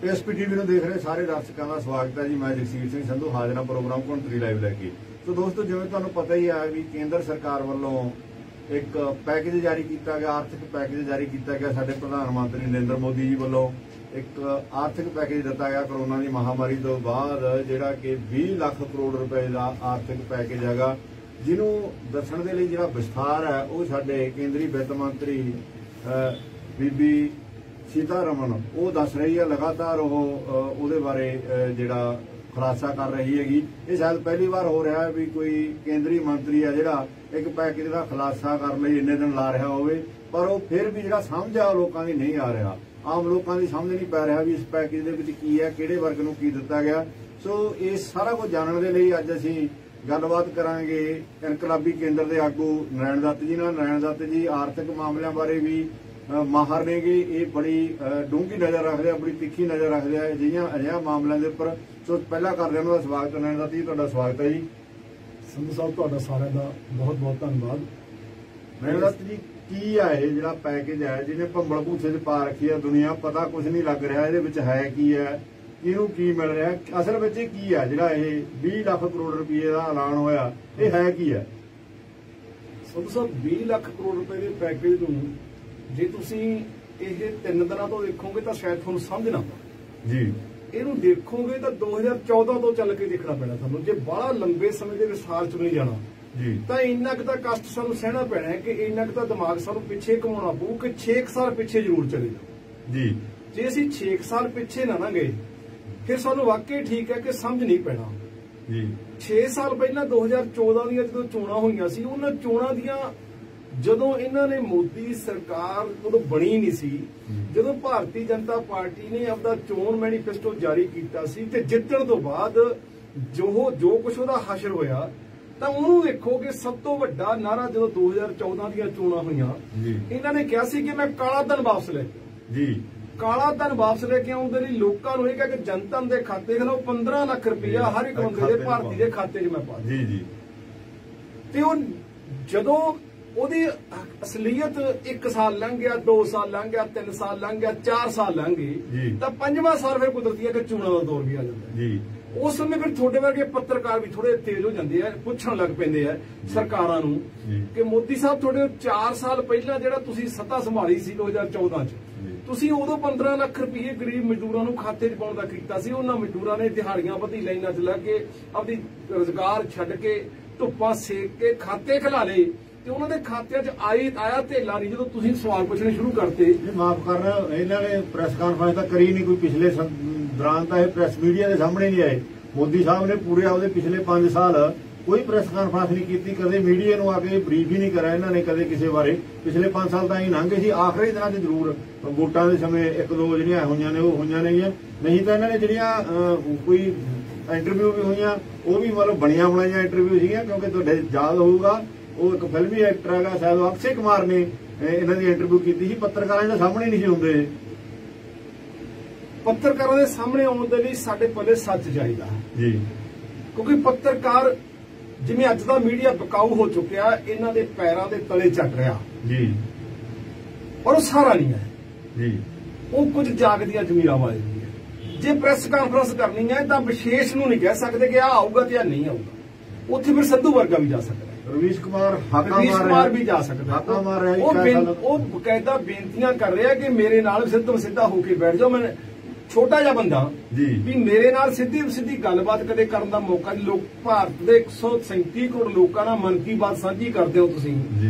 SP TV ਨੂੰ ਦੇਖ ਰਹੇ ਸਾਰੇ ਦਰਸ਼ਕਾਂ ਦਾ ਸਵਾਗਤ ਹੈ ਜੀ। ਮੈਂ ਜਗਸੀਰ ਸਿੰਘ ਸੰਧੂ ਹਾਜ਼ਰ ਹਾਂ ਪ੍ਰੋਗਰਾਮ ਘੁੰਟਰੀ ਲਾਈਵ ਲੈ ਕੇ। ਸੋ ਦੋਸਤੋ, ਜਿਵੇਂ ਤੁਹਾਨੂੰ ਪਤਾ ਹੀ ਹੈ ਵੀ ਕੇਂਦਰ ਸਰਕਾਰ ਵੱਲੋਂ ਇੱਕ ਪੈਕੇਜ ਜਾਰੀ ਕੀਤਾ ਗਿਆ, ਆਰਥਿਕ ਪੈਕੇਜ ਜਾਰੀ ਕੀਤਾ ਗਿਆ। ਸਾਡੇ ਪ੍ਰਧਾਨ ਮੰਤਰੀ ਨਰਿੰਦਰ ਮੋਦੀ ਜੀ ਵੱਲੋਂ ਇੱਕ ਆਰਥਿਕ ਪੈਕੇਜ ਦਿੱਤਾ ਗਿਆ ਕਰੋਨਾ ਦੀ ਮਹਾਮਾਰੀ ਤੋਂ ਬਾਅਦ, ਜਿਹੜਾ ਕਿ 20 ਲੱਖ ਕਰੋੜ ਰੁਪਏ ਦਾ ਆਰਥਿਕ ਪੈਕੇਜ ਹੈਗਾ, ਜਿਹਨੂੰ ਦੱਸਣ ਦੇ ਲਈ ਜਿਹੜਾ ਵਿਸਥਾਰ ਹੈ ਉਹ ਸਾਡੇ ਕੇਂਦਰੀ ਵਿੱਤ ਮੰਤਰੀ ਬੀਬੀ सीतारमण वो दस रही है। लगातार वो बारे जिहड़ा खुलासा कर रही हैगी। ये शायद पहली बार हो रहा है भी कोई केंद्रीय मंत्री है जिहड़ा एक पैकेज का खुलासा कर लई इन्ने दिन ला रहा होवे, पर वो फिर भी जिहड़ा समझ आ लोगों की नहीं आ रहा। आम लोगों की समझ नहीं पै रहा भी इस पैकेज दे विच की है, किहड़े वर्ग नूं की दिता गया। सो इस सारा कुछ जानने के लिए अज असीं गलबात करांगे इनकलाबी केंद्र के आगू नारायण दत्त जी नाल। नारायण दत्त जी आर्थिक मामलों बारे भी माहर ने गे, ये बड़ी डूंगी नज़र रखते हैं, बड़ी तिखी नज़र रखते हैं अजिहा मामलों के उपर। सो पहला करदे उन्हां दा स्वागत। नारायण दत्त जी तुहाडा स्वागत है जी। संधू साहब तुहाडा सारिआं दा बहुत बहुत धन्नवाद। नारायण दत्त जी, की है ये जिहड़ा पैकेज है जिहने भंबल भूसे च पा रखी है दुनिया, पता कुछ नहीं लग रहा इहदे विच है की है, किहनूं की मिल रहा है, असल विच की है जिहड़ा ये 20 लाख करोड़ रुपये का ऐलान होया, ये है की है? संधू साहब 20 लाख करोड़ रुपए के पैकेज नूं जे तुसी ये 3 दिनों तो देखोगे तो शायद तुहानूं समझ ना जी, इहनूं देखोगे तो 2014 तो चल के देखना पैना तुहानूं। जे बड़ा लंबे समय के विस्तार च नहीं जाना जी तो इन्ना क तां कष्ट सानूं सहना पैना है कि इन्ना क तां दिमाग सानूं पिछे घुमाउणा पऊ कि 6 साल पिछे जरूर चले जाओ जी। जे असीं 6 साल पिछे ना गए फिर सानूं वाकई ठीक है कि समझ नहीं पैना जी। 6 साल पहला 2014 ਦੀਆਂ ਜਦੋਂ ਚੋਣਾਂ ਹੋਈਆਂ ਸੀ, ਉਹਨਾਂ ਚੋਣਾਂ ਦੀਆਂ ਜਦੋਂ ਇਹਨਾਂ ਨੇ ਮੋਦੀ ਸਰਕਾਰ ਉਦੋਂ ਬਣੀ ਨਹੀਂ ਸੀ, ਜਦੋਂ ਭਾਰਤੀ ਜਨਤਾ ਪਾਰਟੀ ਨੇ ਆਪਦਾ ਚੋਣ ਮੈਨੀਫੈਸਟੋ ਜਾਰੀ ਕੀਤਾ ਸੀ ਤੇ ਜਿੱਤਣ ਤੋਂ ਬਾਅਦ ਜੋ ਕੁਝ ਉਹਦਾ ਹਸ਼ਰ ਹੋਇਆ, ਤਾਂ ਉਹਨੂੰ ਦੇਖੋ ਕਿ ਸਭ ਤੋਂ ਵੱਡਾ ਨਾਰਾ ਜਦੋਂ 2014 ਦੀਆਂ ਚੋਣਾਂ ਹੋਈਆਂ, ਇਹਨਾਂ ਨੇ ਕਿਹਾ ਸੀ ਕਿ ਮੈਂ ਕਾਲਾ ਧਨ ਵਾਪਸ ਲੈ ਕੇ ਜੀ, ਕਾਲਾ ਧਨ ਵਾਪਸ ਲੈ ਕੇ ਆਉਣ ਦੇ ਲਈ ਲੋਕਾਂ ਨੂੰ ਇਹ ਕਿਹਾ ਕਿ ਜਨਤਨ ਦੇ ਖਾਤੇ ਖਿਲਾਓ 15 ਲੱਖ ਰੁਪਇਆ ਹਰ ਇੱਕ ਬੰਦੇ ਦੇ ਭਾਰਤੀ ਦੇ ਖਾਤੇ 'ਚ ਮੈਂ ਪਾ ਜੀ ਜੀ। ਤੇ ਉਹ ਜਦੋਂ ਉਹਦੀ ਅਸਲੀਅਤ 1 ਸਾਲ ਲੰਘ ਗਿਆ, 2 ਸਾਲ ਲੰਘ ਗਿਆ, 3 ਸਾਲ ਲੰਘ ਗਿਆ, 4 ਸਾਲ ਲੰਘ ਗਏ, ਤਾਂ 5ਵਾਂ ਸਾਲ ਫਿਰ ਕੁਦਰਤੀ ਹੈ ਕਿ ਚੋਣਾਂ ਦਾ ਦੌਰ ਵੀ ਆ ਜਾਂਦਾ ਜੀ। ਉਸ ਸਮੇਂ ਫਿਰ ਤੁਹਾਡੇ ਵਰਗੇ ਪੱਤਰਕਾਰ ਵੀ ਥੋੜੇ ਤੇਜ਼ ਹੋ ਜਾਂਦੇ ਆ, ਪੁੱਛਣ ਲੱਗ ਪੈਂਦੇ ਆ ਸਰਕਾਰਾਂ ਨੂੰ ਕਿ ਮੋਦੀ ਸਾਹਿਬ ਤੁਹਾਡੇ 4 ਸਾਲ ਪਹਿਲਾਂ ਜਿਹੜਾ ਤੁਸੀਂ ਸੱਤਾ ਸੰਭਾਲੀ ਸੀ 2014 ਚ, ਤੁਸੀਂ ਉਦੋਂ 15 ਲੱਖ ਰੁਪਏ ਗਰੀਬ ਮਜ਼ਦੂਰਾਂ ਨੂੰ ਖਾਤੇ 'ਚ ਪਾਉਣ ਦਾ ਕੀਤਾ ਸੀ। ਉਹਨਾਂ ਮਜ਼ਦੂਰਾਂ ਨੇ ਦਿਹਾੜੀਆਂ ਵਧੀ ਲਾਈਨਾਂ 'ਚ ਲੱਗ ਕੇ ਆਪਦੀ ਰੁਜ਼ਗਾਰ ਛੱਡ ਕੇ ਧੁੱਪਾਂ ਸੇਕ ਕੇ ਖਾਤੇ ਖਿਲਾ ਲਏ, ਤੇ ਉਹਨਾਂ ਦੇ ਖਾਤਿਆਂ 'ਚ ਆਇਆ ਧੇਲਾ ਨਹੀਂ। ਜਦੋਂ ਤੁਸੀਂ ਸਵਾਲ ਪੁੱਛਣੇ ਸ਼ੁਰੂ ਕਰਤੇ, ਮਾਫ ਕਰਨਾ, ਇਹਨਾਂ ਨੇ ਪ੍ਰੈਸ ਕਾਨਫਰੰਸ ਤਾਂ ਕਰੀ ਨਹੀਂ ਕੋਈ ਪਿਛਲੇ ਦੌਰਾਨ, ਤਾਂ ਇਹ ਪ੍ਰੈਸ ਮੀਡੀਆ ਦੇ ਸਾਹਮਣੇ ਨਹੀਂ ਆਏ। ਮੋਦੀ ਸਾਹਿਬ ਨੇ ਪੂਰੇ ਆਪਦੇ ਪਿਛਲੇ 5 ਸਾਲ ਕੋਈ ਪ੍ਰੈਸ ਕਾਨਫਰੰਸ ਨਹੀਂ ਕੀਤੀ, ਕਦੇ ਮੀਡੀਆ ਨੂੰ ਆ ਕੇ ਬਰੀਫ ਹੀ ਨਹੀਂ ਕਰਿਆ ਇਹਨਾਂ ਨੇ ਕਦੇ ਕਿਸੇ ਬਾਰੇ। ਪਿਛਲੇ 5 ਸਾਲ ਤਾਂ ਹੀ ਲੰਘੇ ਸੀ, ਆਖਰੀ ਦਿਨਾਂ 'ਚ ਜ਼ਰੂਰ ਵੋਟਾਂ ਦੇ ਸਮੇਂ 1-2 ਜਿਹੜੀਆਂ ਹੋਈਆਂ ਨੇ ਉਹ ਹੋਈਆਂ ਨੇਗੀਆਂ, ਨਹੀਂ ਤਾਂ ਇਹਨਾਂ ਨੇ ਜਿਹੜੀਆਂ ਕੋਈ ਇੰਟਰਵਿਊ ਵੀ ਹੋਈਆਂ ਉਹ ਵੀ ਮਤਲਬ ਬਣੀਆਂ ਬਣਾਈਆਂ ਇੰਟਰਵਿਊ ਸੀਗੀਆਂ। ਕਿਉਂਕਿ ਤੁਹਾਡੇ ਯਾਦ ਹੋਊਗਾ ਉਹ ਇੱਕ ਫਿਲਮੀ ਐਕਟਰ ਹੈਗਾ ਸ਼ਾਇਦ ਅਕਸ਼ੇ ਕੁਮਾਰ ਨੇ ਇਹਨਾਂ ਦੀ ਇੰਟਰਵਿਊ ਕੀਤੀ ਸੀ, ਪੱਤਰਕਾਰਾਂ ਦੇ ਸਾਹਮਣੇ ਨਹੀਂ ਸੀ ਹੁੰਦੇ। ਪੱਤਰਕਾਰਾਂ ਦੇ ਸਾਹਮਣੇ ਆਉਣ ਦੇ ਲਈ ਸਾਡੇ ਪੱਲੇ ਸੱਚ ਚਾਹੀਦਾ ਜੀ, ਕਿਉਂਕਿ ਪੱਤਰਕਾਰ ਜਿਵੇਂ ਅੱਜ ਦਾ ਮੀਡੀਆ ਬਕਾਊ ਹੋ ਚੁੱਕਿਆ, ਇਹਨਾਂ ਦੇ ਪੈਰਾਂ ਦੇ ਤਲੇ ਚੱਟ ਰਿਹਾ ਜੀ, ਪਰ ਉਹ ਸਾਰਾ ਨਹੀਂ ਹੈ ਜੀ, ਉਹ ਕੁਝ ਜਾਗਦੀਆਂ ਜ਼ਮੀਰਾਂ ਵਾਲੇ ਨਹੀਂ ਹੈ। ਜੇ ਪ੍ਰੈਸ ਕਾਨਫਰੰਸ ਕਰਨੀ ਹੈ ਤਾਂ ਵਿਸ਼ੇਸ਼ ਨੂੰ ਨਹੀਂ ਕਹਿ ਸਕਦੇ ਕਿ ਆ ਆਊਗਾ ਤੇ ਆ ਨਹੀਂ ਆਊਗਾ, ਉੱਥੇ ਫਿਰ ਸੰਧੂ ਵਰਗਾ ਵੀ ਜਾ ਸਕਦਾ, ਰਵੀਸ਼ ਕੁਮਾਰ ਵੀ ਜਾ ਸਕਦਾ। ਉਹ ਬਕਾਇਦਾ ਬੇਨਤੀਆਂ ਕਰ ਰਿਹਾ ਕਿ ਮੇਰੇ ਨਾਲ ਸਿੱਧਾ ਹੋ ਕੇ ਬੈਠ ਜਾਓ। ਮੈਂ ਛੋਟਾ ਜਿਹਾ ਬੰਦਾ ਵੀ ਮੇਰੇ ਨਾਲ ਸਿੱਧੀ ਗੱਲਬਾਤ ਕਦੇ ਕਰਨ ਦਾ ਮੌਕਾ ਨਹੀਂ। ਲੋਕ ਭਾਰਤ ਦੇ 137 ਕਰੋੜ ਲੋਕਾਂ ਨਾਲ ਮਨ ਕੀ ਬਾਤ ਸਾਂਝੀ ਕਰਦੇ ਹੋ ਤੁਸੀਂ,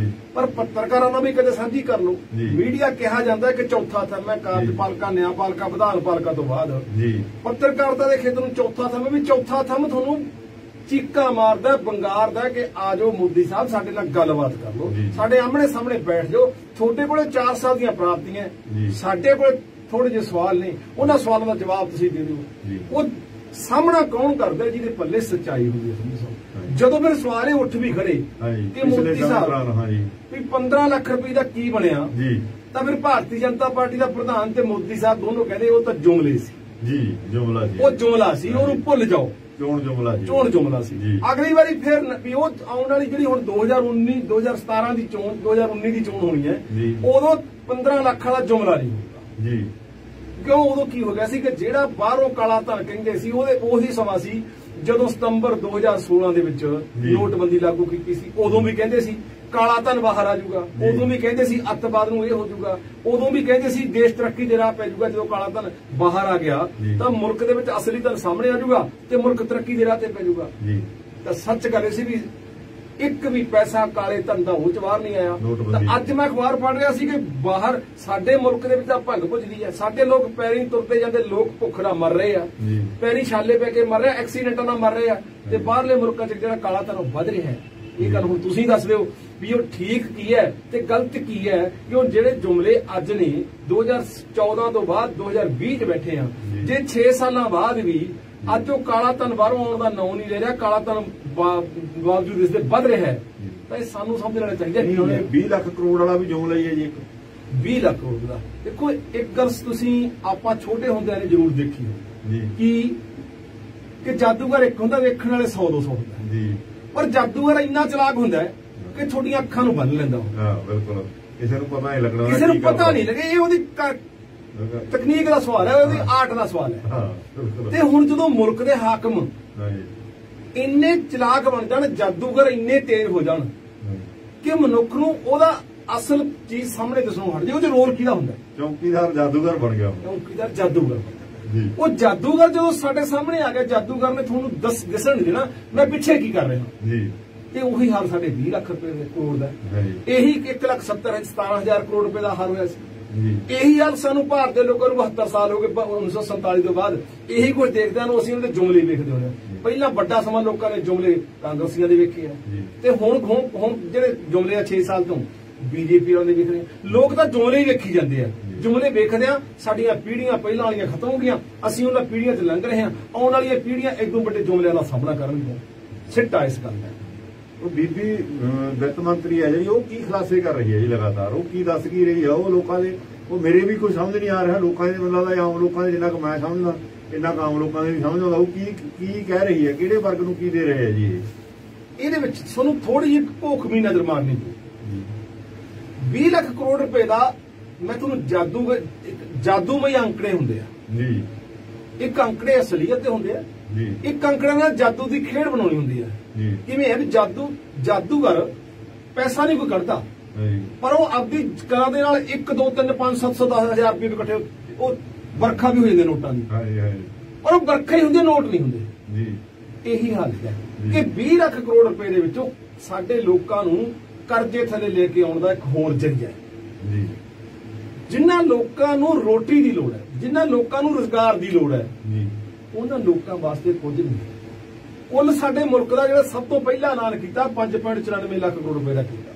ਪਰ ਪੱਤਰਕਾਰਾਂ ਨਾਲ ਵੀ ਕਦੇ ਸਾਂਝੀ ਕਰ ਲਓ। ਮੀਡੀਆ ਕਿਹਾ ਜਾਂਦਾ ਕਿ ਚੌਥਾ ਥੰਮ ਹੈ ਕਾਰਜਪਾਲਿਕਾ, ਨਿਆਂਪਾਲਿਕਾ, ਵਿਧਾਨ ਪਾਲਿਕਾ ਤੋਂ ਬਾਅਦ। ਪੱਤਰਕਾਰਤਾ ਦੇ ਖੇਤਰ ਨੂੰ ਚੌਥਾ ਥੰਮ ਵੀ ਚੌਥਾ ਥੰਮ ਤੁਹਾਨੂੰ ਚੀਕਾਂ ਮਾਰਦਾ, ਬੰਗਾਰਦਾ ਕਿ ਆ ਜਾਓ ਮੋਦੀ ਸਾਹਿਬ ਸਾਡੇ ਨਾਲ ਗੱਲਬਾਤ ਕਰ ਲਓ, ਸਾਡੇ ਆਮਣੇ ਸਾਹਮਣੇ ਬੈਠ ਜਾਓ। ਤੁਹਾਡੇ ਕੋਲੇ 4 ਸਾਲ ਦੀਆਂ ਪ੍ਰਾਪਤੀਆਂ, ਸਾਡੇ ਕੋਲੇ ਥੋੜੇ ਜਿਹੇ ਸਵਾਲ ਨੇ, ਉਹਨਾਂ ਸਵਾਲਾਂ ਦਾ ਜਵਾਬ ਤੁਸੀਂ ਦੇ ਦਿਓ। ਉਹ ਸਾਹਮਣਾ ਕੌਣ ਕਰਦਾ ਜਿਹਦੇ ਪੱਲੇ ਸੱਚਾਈ ਹੁੰਦੀ ਹੈ? ਜਦੋਂ ਮੇਰੇ ਸਵਾਲ ਉੱਠ ਵੀ ਖੜੇ ਕਿ ਮੋਦੀ ਸਾਹਿਬ ਵੀ 15 ਲੱਖ ਰੁਪਏ ਦਾ ਕੀ ਬਣਿਆ, ਤਾਂ ਫਿਰ ਭਾਰਤੀ ਜਨਤਾ ਪਾਰਟੀ ਦਾ ਪ੍ਰਧਾਨ ਤੇ ਮੋਦੀ ਸਾਹਿਬ ਦੋਨੋਂ ਕਹਿੰਦੇ ਉਹ ਤਾਂ ਜੁਮਲੇ ਸੀ ਜੀ, ਉਹ ਜੁਮਲਾ ਸੀ, ਉਹਨੂੰ ਭੁੱਲ ਜਾਓ, ਚੋਣ ਜੁਮਲਾ ਸੀ। ਅਗਲੀ ਵਾਰੀ ਫਿਰ ਵੀ ਉਹ ਆਉਣ ਵਾਲੀ ਜਿਹੜੀ ਹੁਣ 2017 ਦੀ ਚੋਣ 2019 ਦੀ ਚੋਣ ਹੋਣੀ ਹੈ, ਉਦੋਂ 15 ਲੱਖ ਵਾਲਾ ਜੁਮਲਾ ਨਹੀਂ ਹੋਊਗਾ ਜੀ। क्यों उदों की हो गया सी कि जेड़ा बाहरों काला धन कहंदे सी ਉਹੀ ਸਮਾਂ ਸੀ ਜਦੋਂ ਸਤੰਬਰ 2016 ਦੇ ਵਿੱਚ ਨੋਟਬੰਦੀ ਲਾਗੂ ਕੀਤੀ ਸੀ। ਉਦੋਂ ਵੀ ਕਹਿੰਦੇ ਸੀ ਕਾਲਾ ਧਨ ਬਾਹਰ ਆ ਜਾਊਗਾ, ਉਦੋਂ ਵੀ ਕਹਿੰਦੇ ਸੀ ਅੱਤਵਾਦ ਨੂੰ ਇਹ ਹੋ ਜਾਊਗਾ, ਉਦੋਂ ਵੀ ਕਹਿੰਦੇ ਸੀ ਦੇਸ਼ ਤਰੱਕੀ ਦੇ ਰਾਹ ਪੈ ਜਾਊਗਾ। ਜਦੋਂ ਕਾਲਾ ਧਨ ਬਾਹਰ ਆ ਗਿਆ ਤਾਂ ਮੁਲਕ ਦੇ ਵਿੱਚ ਅਸਲੀ ਧਨ ਸਾਹਮਣੇ ਆ ਜਾਊਗਾ ਤੇ ਮੁਲਕ ਤਰੱਕੀ ਦੇ ਰਾਹ ਤੇ ਪੈ ਜਾਊਗਾ। ਤਾਂ ਸੱਚ ਗੱਲ ਸੀ ਵੀ ਇੱਕ ਵੀ ਪੈਸਾ ਕਾਲੇ ਧਨ ਦਾ ਉਹ ਚ ਬਾਹਰ ਨਹੀਂ ਆਇਆ। ਤਾਂ ਅੱਜ ਮੈਂ ਅਖਬਾਰ ਪੜ੍ਹ ਰਿਹਾ ਸੀ ਕਿ ਬਾਹਰ ਸਾਡੇ ਮੁਲਕ ਦੇ ਵਿੱਚ ਤਾਂ ਭੰਗ ਭੁੱਜਦੀ ਹੈ, ਸਾਡੇ ਲੋਕ ਪੈਰੀ ਤੁਰਦੇ ਜਾਂਦੇ, ਲੋਕ ਭੁੱਖ ਨਾਲ ਮਰ ਰਹੇ ਆ, ਪੈਰੀ ਛਾਲੇ ਪੈ ਕੇ ਮਰ ਰਹੇ ਆ, ਐਕਸੀਡੈਂਟਾਂ ਨਾਲ ਮਰ ਰਹੇ ਆ, ਤੇ ਬਾਹਰਲੇ ਮੁਲਕਾਂ 'ਚ ਜਿਹੜਾ ਕਾਲਾ ਧਨ ਉਹ ਵੱਧ ਰਿਹਾ ਹੈ। ਇਹ ਗੱਲ ਹੁਣ ਤੁਸੀਂ ਦੱਸ ਦਿਓ ਵੀ ਉਹ ਠੀਕ ਕੀ ਹੈ ਤੇ ਗਲਤ ਕੀ ਹੈ ਕਿ ਉਹ ਜਿਹੜੇ ਜੁਮਲੇ ਅੱਜ ਨੇ 2014 ਤੋਂ ਬਾਅਦ 2020 ਚ ਬੈਠੇ ਆ, ਜੇ 6 ਸਾਲਾਂ ਬਾਅਦ ਵੀ ਅੱਜ ਉਹ ਕਾਲਾ ਧਨ ਬਾਹਰੋਂ ਆਉਣ ਦਾ ਨਾਂ ਨਹੀਂ ਲੈ ਰਿਹਾ, ਕਾਲਾ ਧਨ ਬਾਵਜੂਦ ਇਸ ਦੇ ਵੱਧ ਰਿਹਾ ਹੈ, ਤਾਂ ਇਹ ਸਾਨੂੰ ਸਮਝ ਲੈਣਾ ਚਾਹੀਦਾ। 20 ਲੱਖ ਕਰੋੜ ਵਾਲਾ ਵੀ ਜੁਮਲਾ ਹੀ ਹੈ ਜੀ, ਇੱਕ 20 ਲੱਖ ਕਰੋੜ ਦਾ। ਦੇਖੋ ਇੱਕ ਗੱਲ ਤੁਸੀਂ ਆਪਾਂ ਛੋਟੇ ਹੁੰਦਿਆਂ ਨੇ ਜ਼ਰੂਰ ਦੇਖੀ ਜੀ ਕਿ ਜਾਦੂਗਰ ਇੱਕ ਹੁੰਦਾ, ਵੇਖਣ ਵਾਲੇ 100-200 ਹੁੰਦਾ ਜੀ, ਪਰ ਜਾਦੂਗਰ ਇੰਨਾ ਚਲਾਕ ਹੁੰਦਾ ਹੈ ਕਿ ਤੁਹਾਡੀਆਂ ਅੱਖਾਂ ਨੂੰ ਬੰਨ ਲੈਂਦਾ। ਹਾਂ ਬਿਲਕੁਲ, ਕਿਸੇ ਨੂੰ ਪਤਾ ਨਹੀਂ ਲੱਗਣਾ, ਕਿਸੇ ਨੂੰ ਪਤਾ ਨਹੀਂ ਲੱਗੇ। ਇਹ ਉਹਦੀ ਤਕਨੀਕ ਦਾ ਸਵਾਲ ਹੈ, ਉਹਦੀ ਆਰਟ ਦਾ ਸਵਾਲ ਹੈ। ਤੇ ਹੁਣ ਜਦੋਂ ਮੁਲਕ ਦੇ ਹਾਕਮ ਇੰਨੇ ਚਲਾਕ ਬਣ ਜਾਣ, ਜਾਦੂਗਰ ਇੰਨੇ ਤੇਜ਼ ਹੋ ਜਾਣ ਕਿ ਮਨੁੱਖ ਨੂੰ ਉਹਦਾ ਅਸਲ ਚੀਜ਼ ਸਾਹਮਣੇ ਦੱਸਣੋਂ ਹਟ ਜੇ, ਉਹਦੇ ਰੋਲ ਕਿਹਦਾ ਹੁੰਦਾ? ਚੌਕੀਦਾਰ ਜਾਦੂਗਰ ਬਣ ਗਿਆ। ਚੌਕੀਦਾਰ ਜਾਦੂਗਰ ਉਹ ਜਾਦੂਗਰ ਜਦੋਂ ਸਾਡੇ ਸਾਹਮਣੇ ਆ ਗਿਆ, ਜਾਦੂਗਰ ਨੇ ਤੁਹਾਨੂੰ ਦਿਸਣ ਨਹੀਂ ਦੇਣਾ ਮੈਂ ਪਿੱਛੇ ਕੀ ਕਰ ਰਿਹਾ ਜੀ। ਤੇ ਉਹੀ ਹਾਲ ਸਾਡੇ 20 ਲੱਖ ਰੁਪਏ ਕਰੋੜ ਦਾ, ਇਹੀ 1,70,17,000 ਕਰੋੜ ਰੁਪਏ ਦਾ ਹਾਲ ਹੋਇਆ ਸੀ। ਇਹੀ ਹਾਲ ਸਾਨੂੰ ਭਾਰਤ ਦੇ ਲੋਕਾਂ ਨੂੰ 72 ਸਾਲ ਹੋ ਗਏ 1947 ਤੋਂ ਬਾਅਦ ਇਹੀ ਕੁਝ ਦੇਖਦਿਆਂ ਨੂੰ ਅਸੀਂ ਉਹਦੇ ਜੁਮਲੇ ਵੇਖਦੇ ਹੁੰਦੇ। ਪਹਿਲਾਂ ਵੱਡਾ ਸਮਾਂ ਲੋਕਾਂ ਨੇ ਜੁਮਲੇ ਕਾਂਗਰਸੀਆਂ ਦੇ ਵੇਖੇ ਆ, ਤੇ ਹੁਣ ਜਿਹੜੇ ਜੁਮਲੇ ਆ 6 ਸਾਲ ਤੋਂ ਬੀਜੇਪੀ ਵਾਲੇ ਵੇਖ ਰਹੇ। ਲੋਕ ਤਾਂ ਜੁਮਲੇ ਹੀ ਵੇਖੀ ਜਾਂਦੇ ਆ, ਜੁਮਲੇ ਵੇਖਦੇ ਆ। ਸਾਡੀਆਂ ਪੀੜ੍ਹੀਆਂ ਪਹਿਲਾਂ ਵਾਲੀਆਂ ਖਤਮ ਹੋ ਗਈਆਂ, ਅਸੀਂ ਉਹਨਾਂ ਪੀੜ੍ਹੀਆਂ 'ਚ ਲੰਘ ਰਹੇ ਹਾਂ। ਆਉਣ ਵਾਲੀਆਂ ਪੀੜ੍ਹੀਆਂ ਇਦੋਂ ਵੱਡੇ ਜੁਮਲਿਆਂ ਦਾ ਸਾਹਮਣਾ ਕਰਨਗੀਆਂ। ਸਿੱਟਾ ਇਸ ਗੱਲ ਦਾ। ਉਹ ਬੀਬੀ ਵਿੱਤ ਮੰਤਰੀ ਹੈ ਜਿਹੜੀ, ਉਹ ਕੀ ਖੁਲਾਸੇ ਕਰ ਰਹੀ ਹੈ ਜੀ ਲਗਾਤਾਰ? ਉਹ ਕੀ ਦੱਸ ਕੀ ਰਹੀ ਹੈ? ਉਹ ਲੋਕਾਂ ਦੇ, ਉਹ ਮੇਰੇ ਵੀ ਕੋਈ ਸਮਝ ਨਹੀਂ ਆ ਰਿਹਾ, ਲੋਕਾਂ ਦੇ ਮਤਲਬ ਦਾ ਆਮ ਲੋਕਾਂ ਦੇ ਜਿੰਨਾ ਕੁ ਮੈਂ ਸਮਝਦਾ ਇੰਨਾ ਕੁ ਆਮ ਲੋਕਾਂ ਦੇ ਵੀ ਸਮਝ ਆਉਂਦਾ। ਉਹ ਕੀ ਕਹਿ ਰਹੀ ਹੈ, ਕਿਹੜੇ ਵਰਗ ਨੂੰ ਕੀ ਦੇ ਰਹੇ ਹੈ ਜੀ? ਇਹਦੇ ਵਿੱਚ ਤੁਹਾਨੂੰ ਥੋੜੀ ਜਿਹੀ ਭੁੱਖ ਵੀ ਨਜ਼ਰ ਮਾਰਨੀ ਪਊ। 20 ਲੱਖ ਕਰੋੜ ਰੁਪਏ ਦਾ ਮੈਂ ਤੁਹਾਨੂੰ ਜਾਦੂਮਈ ਅੰਕੜੇ ਹੁੰਦੇ ਆ ਜੀ। ਇੱਕ ਅੰਕੜੇ ਅਸਲੀਅਤ ਦੇ ਹੁੰਦੇ ਆ, ਇੱਕ ਅੰਕੜੇ ਨਾਲ ਜਾਦੂ ਦੀ ਖੇਡ ਬਣਾਉਣੀ ਹੁੰਦੀ ਹੈ। ਕਿਵੇਂ ਹੈ ਵੀ ਜਾਦੂਗਰ ਪੈਸਾ ਨਹੀਂ ਕੋਈ ਕੱਢਦਾ, ਪਰ ਉਹ ਆਪਦੀ ਕਲਾ ਦੇ ਨਾਲ 1 2 3 5 700 10,000 ਰੁਪਏ ਇਕੱਠੇ, ਉਹ ਵਰਖਾ ਵੀ ਹੋ ਜਾਂਦੇ ਨੋਟਾਂ ਦੀ, ਪਰ ਉਹ ਵਰਖਾ ਹੀ ਹੁੰਦੀ, ਨੋਟ ਨਹੀਂ ਹੁੰਦੇ। ਇਹੀ ਹਾਲਤ ਹੈ ਕਿ 20 ਲੱਖ ਕਰੋੜ ਰੁਪਏ ਦੇ ਵਿੱਚੋਂ ਸਾਡੇ ਲੋਕਾਂ ਨੂੰ ਕਰਜ਼ੇ ਥੱਲੇ ਲੈ ਕੇ ਆਉਣ ਦਾ ਇੱਕ ਹੋਰ ਜ਼ਰੀਆ ਹੈ। ਜਿਨ੍ਹਾਂ ਲੋਕਾਂ ਨੂੰ ਰੋਟੀ ਦੀ ਲੋੜ ਹੈ, ਜਿਨ੍ਹਾਂ ਲੋਕਾਂ ਨੂੰ ਰੁਜ਼ਗਾਰ ਦੀ ਲੋੜ ਹੈ, ਉਹਨਾਂ ਲੋਕਾਂ ਵਾਸਤੇ ਕੁਝ ਨਹੀਂ। ਕੁੱਲ ਸਾਡੇ ਮੁਲਕ ਦਾ ਜਿਹੜਾ ਸਭ ਤੋਂ ਪਹਿਲਾ ਐਲਾਨ ਕੀਤਾ 5.94 ਲੱਖ ਕਰੋੜ ਰੁਪਏ ਦਾ ਕੀਤਾ,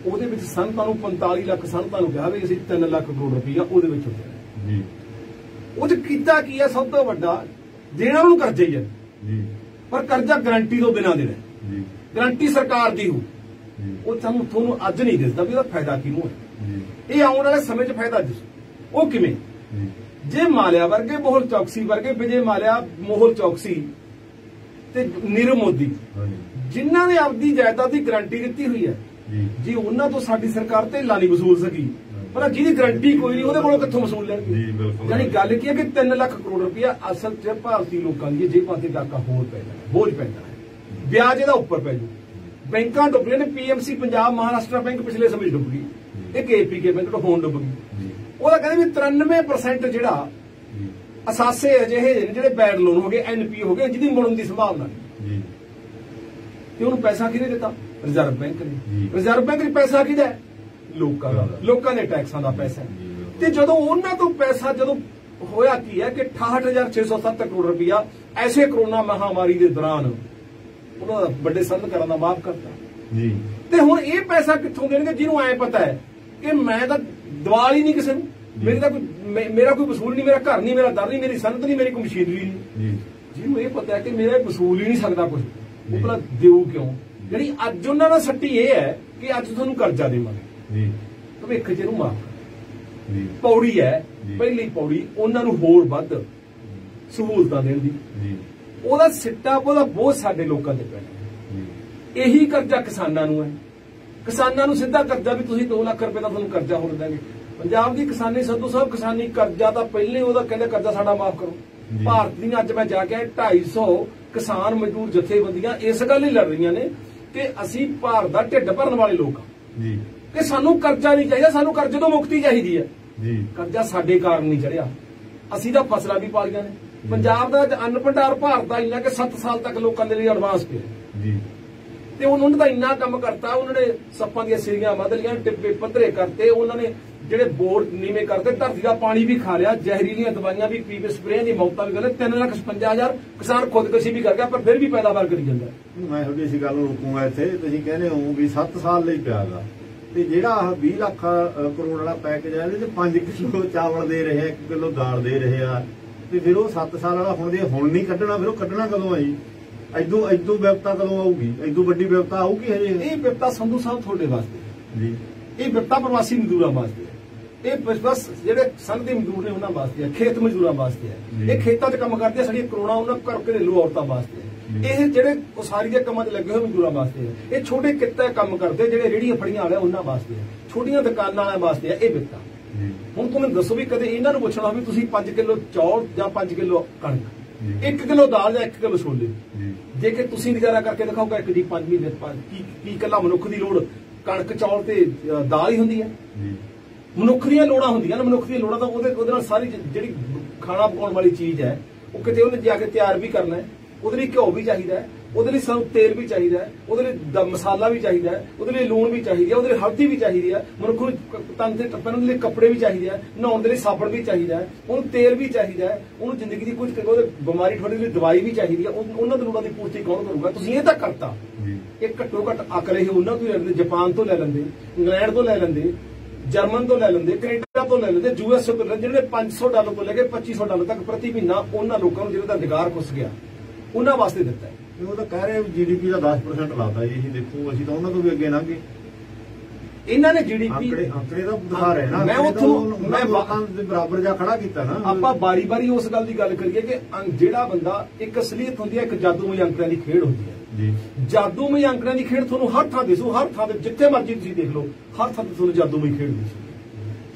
ਉਹਦੇ ਵਿੱਚ ਸੰਤਾਂ ਨੂੰ 45 ਲੱਖ ਸੰਤਾਂ ਨੂੰ ਕਿਹਾ ਵੀ ਅਸੀਂ 3 ਲੱਖ ਕਰੋੜ ਰੁਪਈਆ ਉਹਦੇ ਵਿੱਚ ਹੁੰਦਾ। ਉਹ ਚ ਕੀਤਾ ਕੀ ਹੈ? ਸਭ ਤੋਂ ਵੱਡਾ ਦੇਣਾ ਉਹਨੂੰ ਕਰਜ਼ਾ ਹੀ ਹੈ, ਪਰ ਕਰਜ਼ਾ ਗਰੰਟੀ ਤੋਂ ਬਿਨਾਂ ਦੇਣਾ, ਗਰੰਟੀ ਸਰਕਾਰ ਦੀ ਹੋ। ਉਹ ਤੁਹਾਨੂੰ ਅੱਜ ਨਹੀਂ ਦਿਸਦਾ ਵੀ ਉਹਦਾ ਫਾਇਦਾ ਕਿਹਨੂੰ ਹੈ। ਇਹ ਆਉਣ ਵਾਲੇ ਸਮੇਂ 'ਚ ਫਾਇਦਾ ਦਿਸੂ। ਉਹ ਕਿਵੇਂ? ਜੇ ਮਾਲਿਆ ਵਰਗੇ, ਮੋਹਲ ਚੌਕਸੀ ਵਰਗੇ, ਵਿਜੇ ਮਾਲਿਆ, ਮੋਹਲ ਚੌਕਸੀ ਤੇ ਨੀਰਵ ਮੋਦੀ, ਜਿਨ੍ਹਾਂ ਨੇ ਆਪਦੀ ਜਾਇਦਾਦ ਦੀ ਗਰੰਟੀ ਦਿੱਤੀ ਹੋਈ ਹੈ, ਜੀ ਉਹਨਾਂ ਤੋਂ ਸਾਡੀ ਸਰਕਾਰ ਧੇਲਾ ਨਹੀਂ ਵਸੂਲ ਸਕੀ, ਪਰ ਜਿਹਦੀ ਗਰੰਟੀ ਕੋਈ ਨਹੀਂ ਉਹਦੇ ਕੋਲੋਂ ਕਿੱਥੋਂ ਵਸੂਲ ਲੈਣਗੇ? ਯਾਨੀ ਗੱਲ ਕੀ ਹੈ ਕਿ 3 ਲੱਖ ਕਰੋੜ ਰੁਪਇਆ ਅਸਲ 'ਚ ਭਾਰਤੀ ਲੋਕਾਂ ਦੀ ਜੇ ਪਾਸੇ ਡਾਕਾ ਹੋਰ ਪੈਂਦਾ, ਬੋਝ ਪੈਂਦਾ ਹੈ, ਵਿਆਜ ਇਹਦਾ ਉੱਪਰ ਪੈ ਜੂ। ਬੈਂਕਾਂ ਡੁੱਬ ਗਈਆਂ ਨੇ, PMC ਪੰਜਾਬ ਮਹਾਰਾਸ਼ਟਰ ਬੈਂਕ ਪਿਛਲੇ ਸਮੇਂ ਡੁੱਬ ਗਈ, ਇੱਕ APK ਬੈਂਕ ਹੁਣ ਡੁੱਬ ਗਈ। ਉਹਦਾ ਕਹਿੰਦੇ ਵੀ 93% ਜਿਹੜਾ ਅਸਾਸੇ ਅਜਿਹੇ ਜਿਹੜੇ ਬੈਡ ਲੋਨ ਹੋ ਗਏ, NPA ਹੋ ਗਏ, ਜਿਹਦੀ ਮੁੜਨ ਦੀ ਸੰਭਾਵਨਾ ਨਹੀਂ। ਤੇ ਉਹਨੂੰ ਪੈਸਾ ਕਿਹਨੇ ਦਿੱਤਾ? ਰਿਜ਼ਰਵ ਬੈਂਕ ਨੇ। ਰਿਜ਼ਰਵ ਬੈਂਕ ਨੇ ਪੈਸਾ ਕਿਹਦਾ? ਲੋਕਾਂ ਦਾ, ਲੋਕਾਂ ਦੇ ਟੈਕਸਾਂ ਦਾ ਪੈਸਾ। ਤੇ ਜਦੋਂ ਉਹਨਾਂ ਤੋਂ ਪੈਸਾ ਜਦੋਂ ਹੋਇਆ ਕੀ ਹੈ ਕਿ 68,607 ਕਰੋੜ ਰੁਪਇਆ ਐਸੇ ਕਰੋਨਾ ਮਹਾਮਾਰੀ ਦੇ ਦੌਰਾਨ ਉਹਨਾਂ ਦਾ ਵੱਡੇ ਸੰਧਕਾਰਾਂ ਦਾ ਮਾਫ ਕਰਤਾ। ਤੇ ਹੁਣ ਇਹ ਪੈਸਾ ਕਿੱਥੋਂ ਦੇਣਗੇ ਜਿਹਨੂੰ ਐ ਪਤਾ ਹੈ ਕਿ ਮੈਂ ਤਾਂ ਦਵਾਲ ਹੀ ਨਹੀਂ ਕਿਸੇ ਨੂੰ, ਮੇਰਾ ਕੋਈ ਵਸੂਲ ਨਹੀਂ, ਮੇਰਾ ਘਰ ਨਹੀਂ, ਮੇਰਾ ਦਰ ਨਹੀਂ, ਮੇਰੀ ਸਨਅਤ ਨਹੀਂ, ਮੇਰੀ ਕੋਈ ਮਸ਼ੀਨਰੀ ਨਹੀਂ। ਜਿਹਨੂੰ ਇਹ ਪਤਾ ਹੈ ਕਿ ਮੇਰਾ ਵਸੂਲ ਹੀ ਨਹੀਂ ਸਕਦਾ ਕੁਝ, ਉਹ ਭਲਾ ਦਿਓ ਕਿਉਂ? ਜਿਹੜੀ ਅੱਜ ਉਹਨਾਂ ਦਾ ਸੱਟੀ ਇਹ ਹੈ ਕਿ ਅੱਜ ਤੁਹਾਨੂੰ ਕਰਜ਼ਾ ਦੇਵਾਂਗੇ, ਭਵਿੱਖ 'ਚ ਇਹਨੂੰ ਮਾਫ ਕਰ। ਪੌੜੀ ਹੈ ਪਹਿਲੀ ਪੌੜੀ, ਉਹਨਾਂ ਨੂੰ ਹੋਰ ਵੱਧ ਸਹੂਲਤਾਂ ਦੇਣ ਦੀ। ਉਹਦਾ ਸਿੱਟਾ, ਉਹਦਾ ਬੋਝ ਸਾਡੇ ਲੋਕਾਂ ਤੇ ਪੈਣਾ। ਇਹੀ ਕਰਜ਼ਾ ਕਿਸਾਨਾਂ ਨੂੰ ਹੈ, किसानों को सीधा कर्जा भी तुसीं 2 लाख रुपए का तुहानूं कर्जा हो देंगे। पंजाब की किसानी संधू साहब किसानी कर्जा तो पहले ही कहते कर्जा साडा माफ करो। भारत दी अज मैं जाके 250 किसान मजदूर जथेबंदियां इस गल ही लड़ रही ने कि असीं भारत दा ढिड भरन वाले लोग हां कि सानूं कर्जा नहीं चाहिए, सानूं कर्जे तो मुक्ति चाहिए है। कर्जा साडे कारण नहीं चढ़िया, असीं तां फसलां भी पालियां ने। पंजाब दा अन्न भंडार भारत दा इन्ना कि 7 साल तक लोकां दे लई एडवांस पिया ते उन्होंने तां इन्ना काम करता, उन्होंने सप्पां दी सीरियां बध लियां, टिब्बे पद्धरे करते, उन्होंने ਜਿਹੜੇ बोर्ड नीवे करते, धरती का पानी भी खा लिया, जहरीलियां दवाइयां भी पी के स्प्रे की मौतां भी कर 3,56,000 किसान खुदकशी भी कर गया पर फिर भी पैदावार करी जाता। मैं थोड़ी इसी गल रोकूंगा इत्थे, तुसीं कहने हो भी 7 साल ਲਈ ਪਿਆ ਗਾ ਤੇ ਜਿਹੜਾ 20 ਲੱਖ ਕਰੋੜ ਵਾਲਾ ਪੈਕੇਜ ਹੈ ਇਹਦੇ 5 ਕਿਲੋ ਚਾਵਲ ਦੇ ਰਹੇ ਆ, 1 ਕਿਲੋ ਦਾਲ ਦੇ ਰਹੇ ਆ ਤੇ ਫਿਰ ਉਹ 7 ਸਾਲ ਵਾਲਾ ਹੁਣ ਨਹੀਂ ਕੱਢਣਾ, ਫਿਰ ਉਹ ਕੱਢਣਾ ਕਦੋਂ ਆ ਜੀ? ਇਦੋਂ ਵਿਪਤਾ ਕਦੋਂ ਆਊਗੀ? ਇਦੋਂ ਵੱਡੀ ਵਿਪਤਾ ਆਊਗੀ ਹਜੇ? ਇਹ ਵਿਪਤਾ ਸੰਧੂ ਸਾਹਿਬ ਤੁਹਾਡੇ ਵਾਸਤੇ ਜੀ, ਇਹ ਵਿਪਤਾ ਪ੍ਰਵਾਸੀ ਮਜ਼ਦੂਰਾਂ ਵਾਸਤੇ, ਇਹ ਬਸ ਜਿਹੜੇ ਸੰਘ ਦੇ ਮਜ਼ਦੂਰ ਨੇ ਉਹਨਾਂ ਵਾਸਤੇ ਹੈ, ਖੇਤ ਮਜ਼ਦੂਰਾਂ ਵਾਸਤੇ ਹੈ। ਇਹ ਖੇਤਾਂ 'ਚ ਕੰਮ ਕਰਦੇ ਆ, ਸਾਡੀਆਂ ਕਰੋੜਾਂ ਉਹਨਾਂ ਘਰ ਘਰੇਲੂ ਔਰਤਾਂ ਵਾਸਤੇ ਹੈ। ਇਹ ਜਿਹੜੇ ਉਸਾਰੀ ਦੇ ਕੰਮਾਂ 'ਚ ਲੱਗੇ ਹੋਏ ਮਜ਼ਦੂਰਾਂ ਵਾਸਤੇ ਹੈ। ਇਹ ਛੋਟੇ ਕਿੱਤੇ ਕੰਮ ਕਰਦੇ ਜਿਹੜੇ ਰੇਹੜੀਆਂ ਫੜੀਆਂ ਵਾਲੇ ਉਹਨਾਂ ਵਾਸਤੇ ਹੈ, ਛੋਟੀਆਂ ਦੁਕਾਨਾਂ ਵਾਲਿਆਂ ਵਾਸਤੇ ਹੈ ਇਹ ਵਿਪਤਾ। ਹੁਣ ਤੁਸੀਂ ਮੈਨੂੰ ਦੱਸੋ ਵੀ ਕਦੇ ਇਹਨਾਂ ਨੂੰ ਪੁੱਛਣਾ ਵੀ ਤੁਸੀਂ 5 ਕਿਲੋ ਚੌਲ ਜਾਂ 5 ਕਿਲੋ ਕਣਕ, 1 ਕਿਲੋ ਦਾਲ ਜਾਂ 1 ਕਿਲੋ ਛੋਲੇ, ਜੇ ਕਿ ਤੁਸੀਂ ਗੁਜ਼ਾਰਾ ਕਰਕੇ ਦਿਖਾਓਗੇ ਇੱਕ ਦੀ 5 ਮਹੀਨੇ ਕੀ ਇਕੱਲਾ ਮਨੁੱਖ ਦੀ ਲੋੜ ਕਣਕ ਚੌਲ ਤੇ ਦਾਲ ਹੀ ਹੁੰਦੀ ਹੈ? ਮਨੁੱਖ ਦੀਆਂ ਲੋੜਾਂ ਹੁੰਦੀਆਂ ਨੇ, ਮਨੁੱਖ ਦੀਆਂ ਲੋੜਾਂ ਤਾਂ ਉਹਦੇ ਨਾਲ ਸਾਰੀ ਜਿਹੜੀ ਖਾਣਾ ਪਕਾਉਣ ਵਾਲੀ ਚੀਜ਼ ਹੈ ਉਹ ਕਿਤੇ ਉਹਨੇ ਜਾ ਕੇ ਤਿਆਰ ਵੀ ਕਰਨਾ ਹੈ, ਉਹਦੇ ਲਈ ਘਿਓ ਵੀ ਚਾਹੀਦਾ ਹੈ, ਉਹਦੇ ਲਈ ਸਾਨੂੰ ਤੇਲ ਵੀ ਚਾਹੀਦਾ ਹੈ, ਉਹਦੇ ਲਈ ਮਸਾਲਾ ਵੀ ਚਾਹੀਦਾ ਹੈ, ਉਹਦੇ ਲਈ ਲੂਣ ਵੀ ਚਾਹੀਦੀ ਹੈ, ਉਹਦੇ ਲਈ ਹਲਦੀ ਵੀ ਚਾਹੀਦੀ ਹੈ, ਮਨੁੱਖ ਨੂੰ ਤਨ ਤੇ ਟੱਪਣ ਦੇ ਲਈ ਕੱਪੜੇ ਵੀ ਚਾਹੀਦੇ ਆ, ਨਹਾਉਣ ਦੇ ਲਈ ਸਾਬਣ ਵੀ ਚਾਹੀਦਾ ਹੈ, ਉਹਨੂੰ ਤੇਲ ਵੀ ਚਾਹੀਦਾ ਹੈ, ਉਹਨੂੰ ਜ਼ਿੰਦਗੀ ਦੀ ਕੁਝ ਉਹਦੇ ਬਿਮਾਰੀ ਠੋੜੀ ਲਈ ਦਵਾਈ ਵੀ ਚਾਹੀਦੀ ਹੈ। ਉਹਨਾਂ ਦੀ ਲੋੜਾਂ ਦੀ ਪੂਰਤੀ ਕੌਣ ਕਰੂਗਾ? ਤੁਸੀਂ ਇਹ ਤਾਂ ਕਰਤਾ। ਇਹ ਘੱਟੋ ਘੱਟ ਅਕਲ ਇਹ ਉਹਨਾਂ ਤੋਂ ਹੀ ਲੈ ਲੈਂਦੇ, ਜਾਪਾਨ ਤੋਂ ਲੈ ਲੈਂਦੇ, ਇੰਗਲੈਂਡ ਤੋਂ ਲੈ ਲੈਂਦੇ, ਜਰਮਨ ਤੋਂ ਲੈ ਲੈਂਦੇ, ਕੈਨੇਡਾ ਤੋਂ ਲੈ ਲੈਂਦੇ, US ਤੋਂ ਲੈ ਜਿਹੜੇ $500 ਤੋਂ ਲੈ ਕੇ $2500 ਤੱਕ ਪ੍ਰਤੀ ਮਹੀਨਾ ਉਹਨਾਂ ਲੋਕਾਂ ਨੂੰ ਜਿਹਨਾਂ ਦਾ ਨਿਗਾਰ ਘੁੱਸ ਗਿਆ ਉਹਨਾਂ ਵਾਸਤੇ ਦਿੱਤਾ ਹੈ। ਉਹ ਤਾਂ ਕਹਿ ਰਹੇ GDP ਦਾ 10% ਲਾਤਾ ਜੀ। ਇਹ ਦੇਖੋ ਅਸੀਂ ਤਾਂ ਉਹਨਾਂ ਤੋਂ ਵੀ ਅੱਗੇ ਲੰਘੇ। ਇਹਨਾਂ ਨੇ GDP ਆંકੜੇ ਦਾ ਦਿਖਾ ਰਹੇ ਨਾ, ਮੈਂ ਉੱਥੋਂ ਮੈਂ ਲੋਕਾਂ ਦੇ ਬਰਾਬਰ ਜਾ ਖੜਾ ਕੀਤਾ ਨਾ। ਆਪਾਂ ਬਾਰੀ-ਬਾਰੀ ਉਸ ਗੱਲ ਦੀ ਗੱਲ ਕਰੀਏ ਕਿ ਜਿਹੜਾ ਬੰਦਾ ਇੱਕ ਅਸਲੀਅਤ ਹੁੰਦੀ ਹੈ, ਇੱਕ ਜਾਦੂਮਈ ਅੰਕੜਿਆਂ ਦੀ ਖੇਡ ਹੁੰਦੀ ਹੈ ਜੀ। ਜਾਦੂਮਈ ਅੰਕੜਿਆਂ ਦੀ ਖੇਡ ਤੁਹਾਨੂੰ ਹਰ ਥਾਂ ਦਿਸੂ, ਹਰ ਥਾਂ ਤੇ ਜਿੱਥੇ ਮਰਜ਼ੀ ਤੁਸੀਂ ਦੇਖ ਲਓ, ਹਰ ਥਾਂ ਤੇ ਤੁਹਾਨੂੰ ਜਾਦੂਮਈ ਖੇਡ ਦਿਸੂ,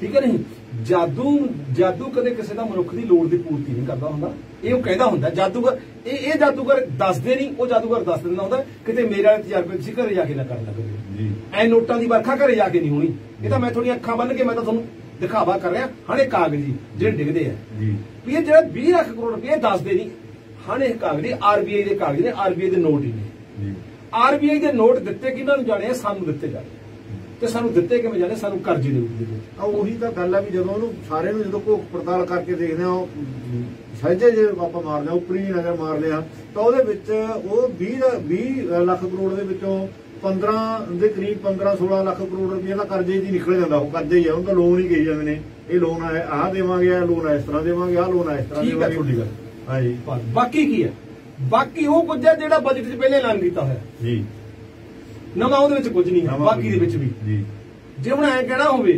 ਠੀਕ ਹੈ ਨਹੀਂ? ਜਾਦੂ ਕਦੇ ਕਿਸੇ ਦਾ ਮਨੁੱਖ ਦੀ ਲੋੜ ਦੀ ਪੂਰਤੀ ਨਹੀਂ ਕਰਦਾ ਹੁੰਦਾ। ਇਹ ਉਹ ਕਹਿੰਦਾ ਹੁੰਦਾ ਜਾਦੂਗਰ, ਇਹ ਜਾਦੂਗਰ ਦੱਸਦੇ ਨਹੀਂ, ਉਹ ਜਾਦੂਗਰ ਦੱਸ ਦਿੰਦਾ ਹੁੰਦਾ ਕਿਤੇ ਮੇਰੇ ਵਾਲੇ ਤਜਰਬੇ ਤੁਸੀਂ ਘਰੇ ਜਾ ਕੇ ਨਾ ਕਰਨ ਲੱਗੇ ਜੀ। ਐ ਨੋਟਾਂ ਦੀ ਵਰਖਾ ਘਰੇ ਜਾ ਕੇ ਨਹੀਂ ਹੋਣੀ। ਇਹ ਤਾਂ ਮੈਂ ਥੋੜੀਆਂ ਅੱਖਾਂ ਬੰਨ ਕੇ ਮੈਂ ਤਾਂ ਤੁਹਾਨੂੰ ਦਿਖਾਵਾ ਕਰ ਰਿਹਾ। ਹਣੇ ਕਾਗਜ਼ੀ ਜਿਹੜੇ ਡਿੱਗਦੇ ਆ ਜੀ, ਵੀ ਇਹ ਜਿਹੜਾ 20 ਲੱਖ ਕਰੋੜ ਰੁਪਏ ਦੱਸਦੇ ਨਹੀਂ, ਹਣੇ ਕਾਗਜ਼ੀ RBI ਦੇ ਕਾਗਜ਼ ਨੇ, RBI ਦੇ ਨੋਟ ਹੀ ਨੇ। RBI ਦੇ ਨੋਟ ਦਿੱਤੇ ਕਿਹਨਾਂ ਨੂੰ ਜਾਣੇ? ਸਾਨੂੰ ਦਿੱਤੇ ਜਾਣੇ। ਤੇ ਸਾਨੂੰ ਦਿੱਤੇ ਕਿਵੇਂ ਜਾਣੇ? ਸਾਨੂੰ ਕਰਜ਼ੇ ਦੇ ਰੂਪ ਵਿੱਚ। ਉਹੀ ਤਾਂ ਗੱਲ ਆ ਵੀ ਜਦੋਂ ਉਹਨੂੰ ਸਾਰੇ ਨੂੰ ਜਦੋਂ ਘੋਖ ਪੜਤਾਲ ਕਰਕੇ ਦੇਖਦੇ ਆ, ਸਹਿਜੇ ਜੇ ਆਪਾਂ ਮਾਰਦੇ ਆ, ਉੱਪਰੀ ਨਜ਼ਰ ਮਾਰਦੇ ਆ ਤਾਂ ਉਹਦੇ ਵਿੱਚ ਉਹ 20 ਲੱਖ ਕਰੋੜ ਦੇ ਵਿੱਚੋਂ 15 ਦੇ ਕਰੀਬ 15-16 ਲੱਖ ਕਰੋੜ ਰੁਪਏ ਦਾ ਕਰਜ਼ੇ ਦੀ ਨਿਕਲ ਜਾਂਦਾ। ਉਹ ਕਰਜ਼ੇ ਹੀ ਆ, ਉਹਨੂੰ ਤਾਂ ਲੋਨ ਹੀ ਕਹੀ ਜਾਂਦੇ ਨੇ। ਇਹ ਲੋਨ ਆਹ ਦੇਵਾਂਗੇ, ਆਹ ਲੋਨ ਇਸ ਤਰ੍ਹਾਂ ਦੇਵਾਂਗੇ, ਆਹ ਲੋਨ ਇਸ ਤਰ੍ਹਾਂ ਦੇਵਾਂਗੇ। ਤੁਹਾਡੀ ਗੱਲ ਹਾਂਜੀ। ਬਾਕੀ ਕੀ ਹੈ? ਬਾਕੀ ਉਹ ਕੁਝ ਹੈ ਜਿਹੜਾ ਬਜਟ 'ਚ ਪਹਿਲੇ ਐਲਾਨ ਕੀਤਾ ਹੋਇਆ ਜੀ। ਨਵਾਂ ਉਹਦੇ ਵਿੱਚ ਕੁਝ ਨਹੀਂ ਹੈ, ਬਾਕੀ ਦੇ ਵਿੱਚ ਵੀ ਜੀ। ਜੇ ਹੁਣ ਐ ਕਹਿਣਾ ਹੋਵੇ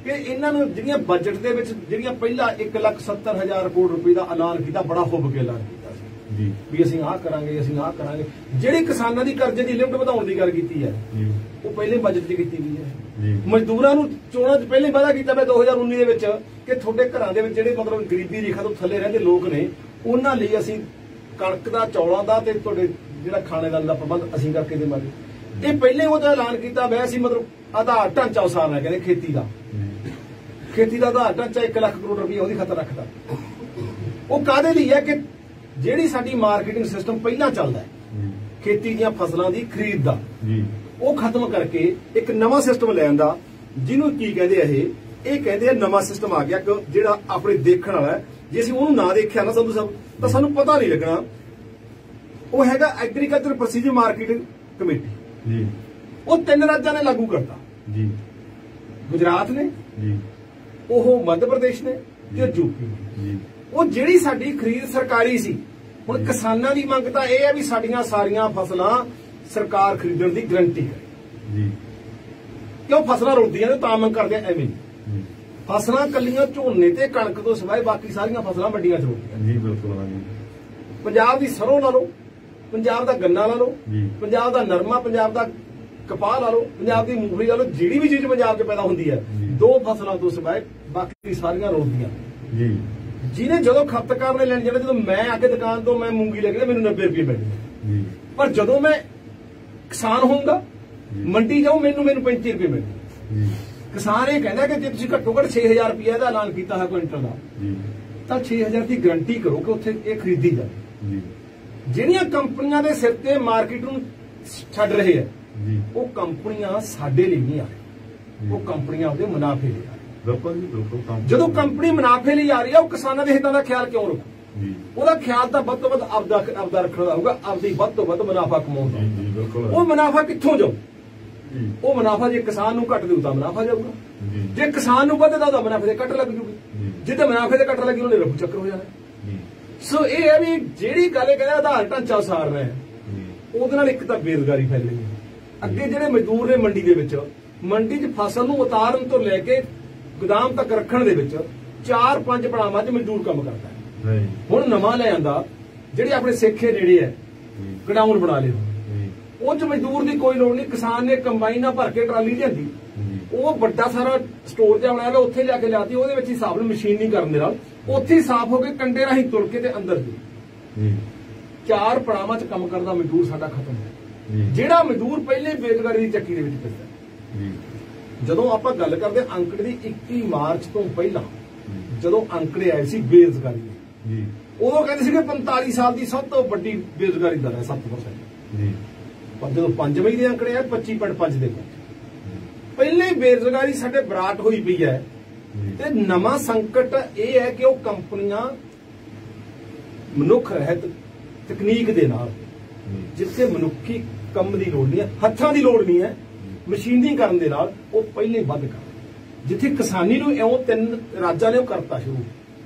ਕਿ ਇਹਨਾਂ ਨੂੰ ਜਿਹੜੀਆਂ ਬਜਟ ਦੇ ਵਿੱਚ ਜਿਹੜੀਆਂ ਪਹਿਲਾਂ 1,70,000 ਕਰੋੜ ਰੁਪਏ ਦਾ ਐਲਾਨ ਕੀਤਾ, ਬੜਾ ਹੁੱਬ ਕੇ ਐਲਾਨ ਕੀਤਾ ਸੀ ਜੀ ਵੀ ਅਸੀਂ ਆਹ ਕਰਾਂਗੇ, ਅਸੀਂ ਆਹ ਕਰਾਂਗੇ। ਜਿਹੜੀ ਕਿਸਾਨਾਂ ਦੀ ਕਰਜ਼ੇ ਦੀ ਲਿਮਟ ਵਧਾਉਣ ਦੀ ਗੱਲ ਕੀਤੀ ਹੈ ਉਹ ਪਹਿਲੇ ਬਜਟ 'ਚ ਕੀਤੀ ਗਈ ਹੈ। ਮਜ਼ਦੂਰਾਂ ਨੂੰ ਚੋਣਾਂ 'ਚ ਪਹਿਲੇ ਵਾਅਦਾ ਕੀਤਾ ਪਿਆ 2019 ਦੇ ਵਿੱਚ ਕਿ ਤੁਹਾਡੇ ਘਰਾਂ ਦੇ ਵਿੱਚ ਜਿਹੜੇ ਮਤਲਬ ਗਰੀਬੀ ਰੇਖਾ ਤੋਂ ਥੱਲੇ ਰਹਿੰਦੇ ਲੋਕ ਨੇ ਉਹਨਾਂ ਲਈ ਅਸੀਂ ਕਣਕ ਦਾ, ਚੌਲਾਂ ਦਾ ਤੇ ਤੁਹਾਡੇ ਜਿਹੜਾ ਖਾਣੇ ਦਾ ਪ੍ਰਬੰਧ ਅਸੀਂ ਕਰਕੇ ਦੇਵਾਂਗੇ। ਇਹ ਪਹਿਲੇ ਉਹਦਾ ਐਲਾਨ ਕੀਤਾ ਹੋਇਆ ਸੀ। ਮਤਲਬ ਆਧਾਰ ਢਾਂਚਾ ਉਸਾਰਨਾ ਹੈ, ਕਹਿੰਦੇ ਖੇਤੀ ਦਾ ਆਧਾਰ ਢਾਂਚਾ 1 ਲੱਖ ਕਰੋੜ ਰੁਪਏ ਉਹਦੀ ਖਾਤਰ ਰੱਖਦਾ। ਉਹ ਕਾਹਦੇ ਲਈ ਹੈ? ਕਿ ਜਿਹੜੀ ਸਾਡੀ ਮਾਰਕੀਟਿੰਗ ਸਿਸਟਮ ਪਹਿਲਾਂ ਚੱਲਦਾ ਹੈ ਖੇਤੀ ਦੀਆਂ ਫਸਲਾਂ ਦੀ ਖਰੀਦ ਦਾ, ਉਹ ਖਤਮ ਕਰਕੇ ਇੱਕ ਨਵਾਂ ਸਿਸਟਮ ਲੈਣ ਦਾ, ਜਿਹਨੂੰ ਕੀ ਕਹਿੰਦੇ ਆ ਇਹ ਕਹਿੰਦੇ ਆ ਨਵਾਂ ਸਿਸਟਮ ਆ ਗਿਆ ਜਿਹੜਾ ਆਪਣੇ ਦੇਖਣ ਵਾਲਾ ਹੈ। ਜੇ ਅਸੀਂ ਉਹਨੂੰ ਨਾ ਦੇਖਿਆ ਨਾ ਸੰਧੂ ਸਾਹਿਬ ਤਾਂ ਸਾਨੂੰ ਪਤਾ ਨਹੀਂ ਲੱਗਣਾ। ਉਹ ਹੈਗਾ ਐਗਰੀਕਲਚਰ ਪ੍ਰੋਸੀਜਰ ਮਾਰਕੀਟਿੰਗ ਕਮੇਟੀ ਜੀ। ਉਹ 3 ਰਾਜਾਂ ਨੇ ਲਾਗੂ ਕਰਤਾ ਜੀ, ਗੁਜਰਾਤ ਨੇ ਜੀ, ਉਹ ਮੱਧ ਪ੍ਰਦੇਸ਼ ਨੇ ਤੇ ਯੂਪੀ ਜੀ। ਉਹ ਜਿਹੜੀ ਸਾਡੀ ਖਰੀਦ ਸਰਕਾਰੀ ਸੀ, ਹੁਣ ਕਿਸਾਨਾਂ ਦੀ ਮੰਗ ਤਾਂ ਇਹ ਹੈ ਵੀ ਸਾਡੀਆਂ ਸਾਰੀਆਂ ਫਸਲਾਂ ਸਰਕਾਰ ਖਰੀਦਣ ਦੀ ਗਰੰਟੀ ਕਰੇ ਜੀ। ਕਿਉਂ ਫਸਲਾਂ ਰੁਲਦੀਆਂ ਨੇ ਤਾਂ ਮੰਗ ਕਰਦੇ ਆ? ਐਵੇਂ ਫਸਲਾਂ ਕੱਲੀਆਂ ਝੋਨੇ ਤੇ ਕਣਕ ਤੋਂ ਸਿਵਾਏ ਬਾਕੀ ਸਾਰੀਆਂ ਫਸਲਾਂ ਮੰਡੀਆਂ 'ਚ ਰੁਲਦੀਆਂ ਜੀ। ਬਿਲਕੁਲ ਜੀ। ਪੰਜਾਬ ਦੀ ਸਰੋਂ ਲਾ ਲਓ, ਪੰਜਾਬ ਦਾ ਗੰਨਾ ਲਾ ਲਓ, ਪੰਜਾਬ ਦਾ ਨਰਮਾ, ਪੰਜਾਬ ਦਾ कपाह ला लो, पंजाब की मूंगफली ला लो, जिहड़ी भी चीज पंजाब च पैदा होंदी है 2 फसलों तो सिवाय बाकी सारियां रोंदियां जी। जिन्हें जो खपतकार ने लैन जाना, जो मैं आके दुकान तो मैं मूंगी लेके मैंने 90 रुपये मिलने, पर जो मैं किसान होऊंगा मंडी जाऊं मैनू 35 रुपये मिलने। किसान ये कहता कि जो घट्टो घट 6000 रुपये का ऐलान किया है क्विंटल का, तो 6000 की गारंटी करो कि उत्थे ये खरीदी जाए। ਜਿਹੜੀਆਂ ਕੰਪਨੀਆਂ ਦੇ ਸਿਰ ਤੇ ਮਾਰਕੀਟ ਨੂੰ ਛੱਡ ਰਹੇ ਆ ਉਹ ਕੰਪਨੀਆਂ ਸਾਡੇ ਲਈ ਨਹੀਂ ਆ ਰਹੀਆਂ, ਉਹ ਕੰਪਨੀਆਂ ਉਹਦੇ ਮੁਨਾਫੇ ਲਈ ਆ ਰਹੀਆਂ। ਬਿਲਕੁਲ ਜੀ ਬਿਲਕੁਲ। ਜਦੋਂ ਕੰਪਨੀ ਮੁਨਾਫੇ ਲਈ ਆ ਰਹੀ ਆ ਉਹ ਕਿਸਾਨਾਂ ਦੇ ਹਿੱਤਾਂ ਦਾ ਖਿਆਲ ਕਿਉਂ ਰੱਖੂ? ਉਹਦਾ ਖਿਆਲ ਤਾਂ ਵੱਧ ਤੋਂ ਵੱਧ ਆਪਦਾ ਰੱਖਣ ਦਾ ਹੋਊਗਾ, ਆਪਦੀ ਵੱਧ ਤੋਂ ਵੱਧ ਮੁਨਾਫਾ ਕਮਾਉਣ ਦਾ। ਉਹ ਮੁਨਾਫਾ ਕਿੱਥੋਂ ਜਾਊ? ਉਹ ਮੁਨਾਫਾ ਜੇ ਕਿਸਾਨ ਨੂੰ ਘੱਟ ਦੇਊ ਤਾਂ ਮੁਨਾਫਾ ਜਾਊਗਾ, ਜੇ ਕਿਸਾਨ ਨੂੰ ਵੱਧਦਾ ਉਹਦਾ ਮੁਨਾਫੇ ਦੇ ਕੱਟ ਲੱਗ ਜੂਗੀ, ਜਿੱਦੇ ਮੁਨਾਫੇ ਦੇ ਕੱਟ ਲੱਗੀ ਉਹਨੇ ਰਫੂ ਚੱਕਰ ਹੋ ਜਾਣਾ। ਸੋ ਇਹ ਹੈ ਵੀ ਜਿਹੜੀ ਗੱਲ ਕਹਿੰਦੇ ਆਧਾਰ ਢਾਂਚਾ ਉਸਾਰ ਰਿਹਾ ਉਹਦੇ ਨਾਲ ਇੱਕ ਤਾਂ ਬੇਰੁਜ਼ਗਾਰੀ ਫੈਲੇਗੀ। ਅੱਗੇ ਜਿਹੜੇ ਮਜ਼ਦੂਰ ਨੇ ਮੰਡੀ 'ਚ ਫਸਲ ਨੂੰ ਉਤਾਰਨ ਤੋਂ ਲੈ ਕੇ ਗੋਦਾਮ ਤੱਕ ਰੱਖਣ ਦੇ ਵਿੱਚ 4-5 ਪੜਾਵਾਂ 'ਚ ਮਜ਼ਦੂਰ ਕੰਮ ਕਰਦਾ ਹੈ। ਹੁਣ ਨਵਾਂ ਲੈ ਆਂਦਾ ਜਿਹੜੇ ਆਪਣੇ ਸੇਖੇ ਨੇੜੇ ਹੈ ਗਡਾਊਨ ਬਣਾ ਲਏ, ਉਹ 'ਚ ਮਜ਼ਦੂਰ ਦੀ ਕੋਈ ਲੋੜ ਨਹੀਂ। ਕਿਸਾਨ ਨੇ ਕੰਬਾਈਨ ਨਾਲ ਭਰ ਕੇ ਟਰਾਲੀ ਲਿਆਂਦੀ, ਉਹ ਵੱਡਾ ਸਾਰਾ ਸਟੋਰ ਜਿਹਾ ਬਣਾਇਆ ਉੱਥੇ ਜਾ ਕੇ ਲਿਆਤੀ, ਉਹਦੇ ਵਿੱਚ ਹੀ ਸਾਫ਼ ਮਸ਼ੀਨ ਨਹੀਂ ਕਰਨ ਦੇ ਨਾਲ ਉੱਥੇ ਹੀ ਸਾਫ਼ ਹੋ ਕੇ ਕੰਡੇ ਰਾਹੀਂ ਤੁਰ ਕੇ ਤੇ ਅੰਦਰ ਜੀ 4 ਪੜਾਵਾਂ 'ਚ ਕੰਮ ਕਰਦਾ ਮਜ਼ਦੂਰ ਸਾਡਾ ਖਤਮ ਹੈ। ਜਿਹੜਾ ਮਜ਼ਦੂਰ ਪਹਿਲੇ ਬੇਰੁਜ਼ਗਾਰੀ ਦੀ ਚੱਕੀ ਦੇ ਵਿੱਚ ਫਿਰਦਾ। ਜਦੋਂ ਆਪਾਂ ਗੱਲ ਕਰਦੇ ਅੰਕੜੇ ਦੀ 21 ਮਾਰਚ ਤੋਂ ਪਹਿਲਾਂ ਜਦੋਂ ਅੰਕੜੇ ਆਏ ਸੀ ਬੇਰੁਜ਼ਗਾਰੀ ਦੇ, ਉਦੋਂ ਕਹਿੰਦੇ ਸੀ ਕਿ 45 ਸਾਲ ਦੀ ਸਭ ਤੋਂ ਵੱਡੀ ਬੇਰੁਜ਼ਗਾਰੀ ਦਰ ਹੈ 7%। ਪਰ ਜਦੋਂ 5 ਮਈ ਦੇ ਅੰਕੜੇ ਆਏ 25.5 ਦੇ ਪਹਿਲੇ ਬੇਰੁਜ਼ਗਾਰੀ ਸਾਡੇ ਬਰਾਟ ਹੋਈ ਪਈ ਹੈ। ਤੇ ਨਵਾਂ ਸੰਕਟ ਇਹ ਹੈ ਕਿ ਉਹ ਕੰਪਨੀਆਂ ਮਨੁੱਖ ਰਹਿਤ ਤਕਨੀਕ ਦੇ ਨਾਲ, ਜਿੱਥੇ ਮਨੁੱਖੀ ਕੰਮ ਦੀ ਲੋੜ ਨਹੀਂ ਹੈ, ਹੱਥਾਂ ਦੀ ਲੋੜ ਨਹੀਂ ਹੈ, ਮਸ਼ੀਨੀਕਰਨ ਦੇ ਨਾਲ ਉਹ ਪਹਿਲੇ ਵੱਧ ਕਰ। ਜਿੱਥੇ ਕਿਸਾਨੀ ਨੂੰ ਇਉਂ 3 ਰਾਜਾਂ ਨੇ ਉਹ ਕਰਤਾ ਸ਼ੁਰੂ,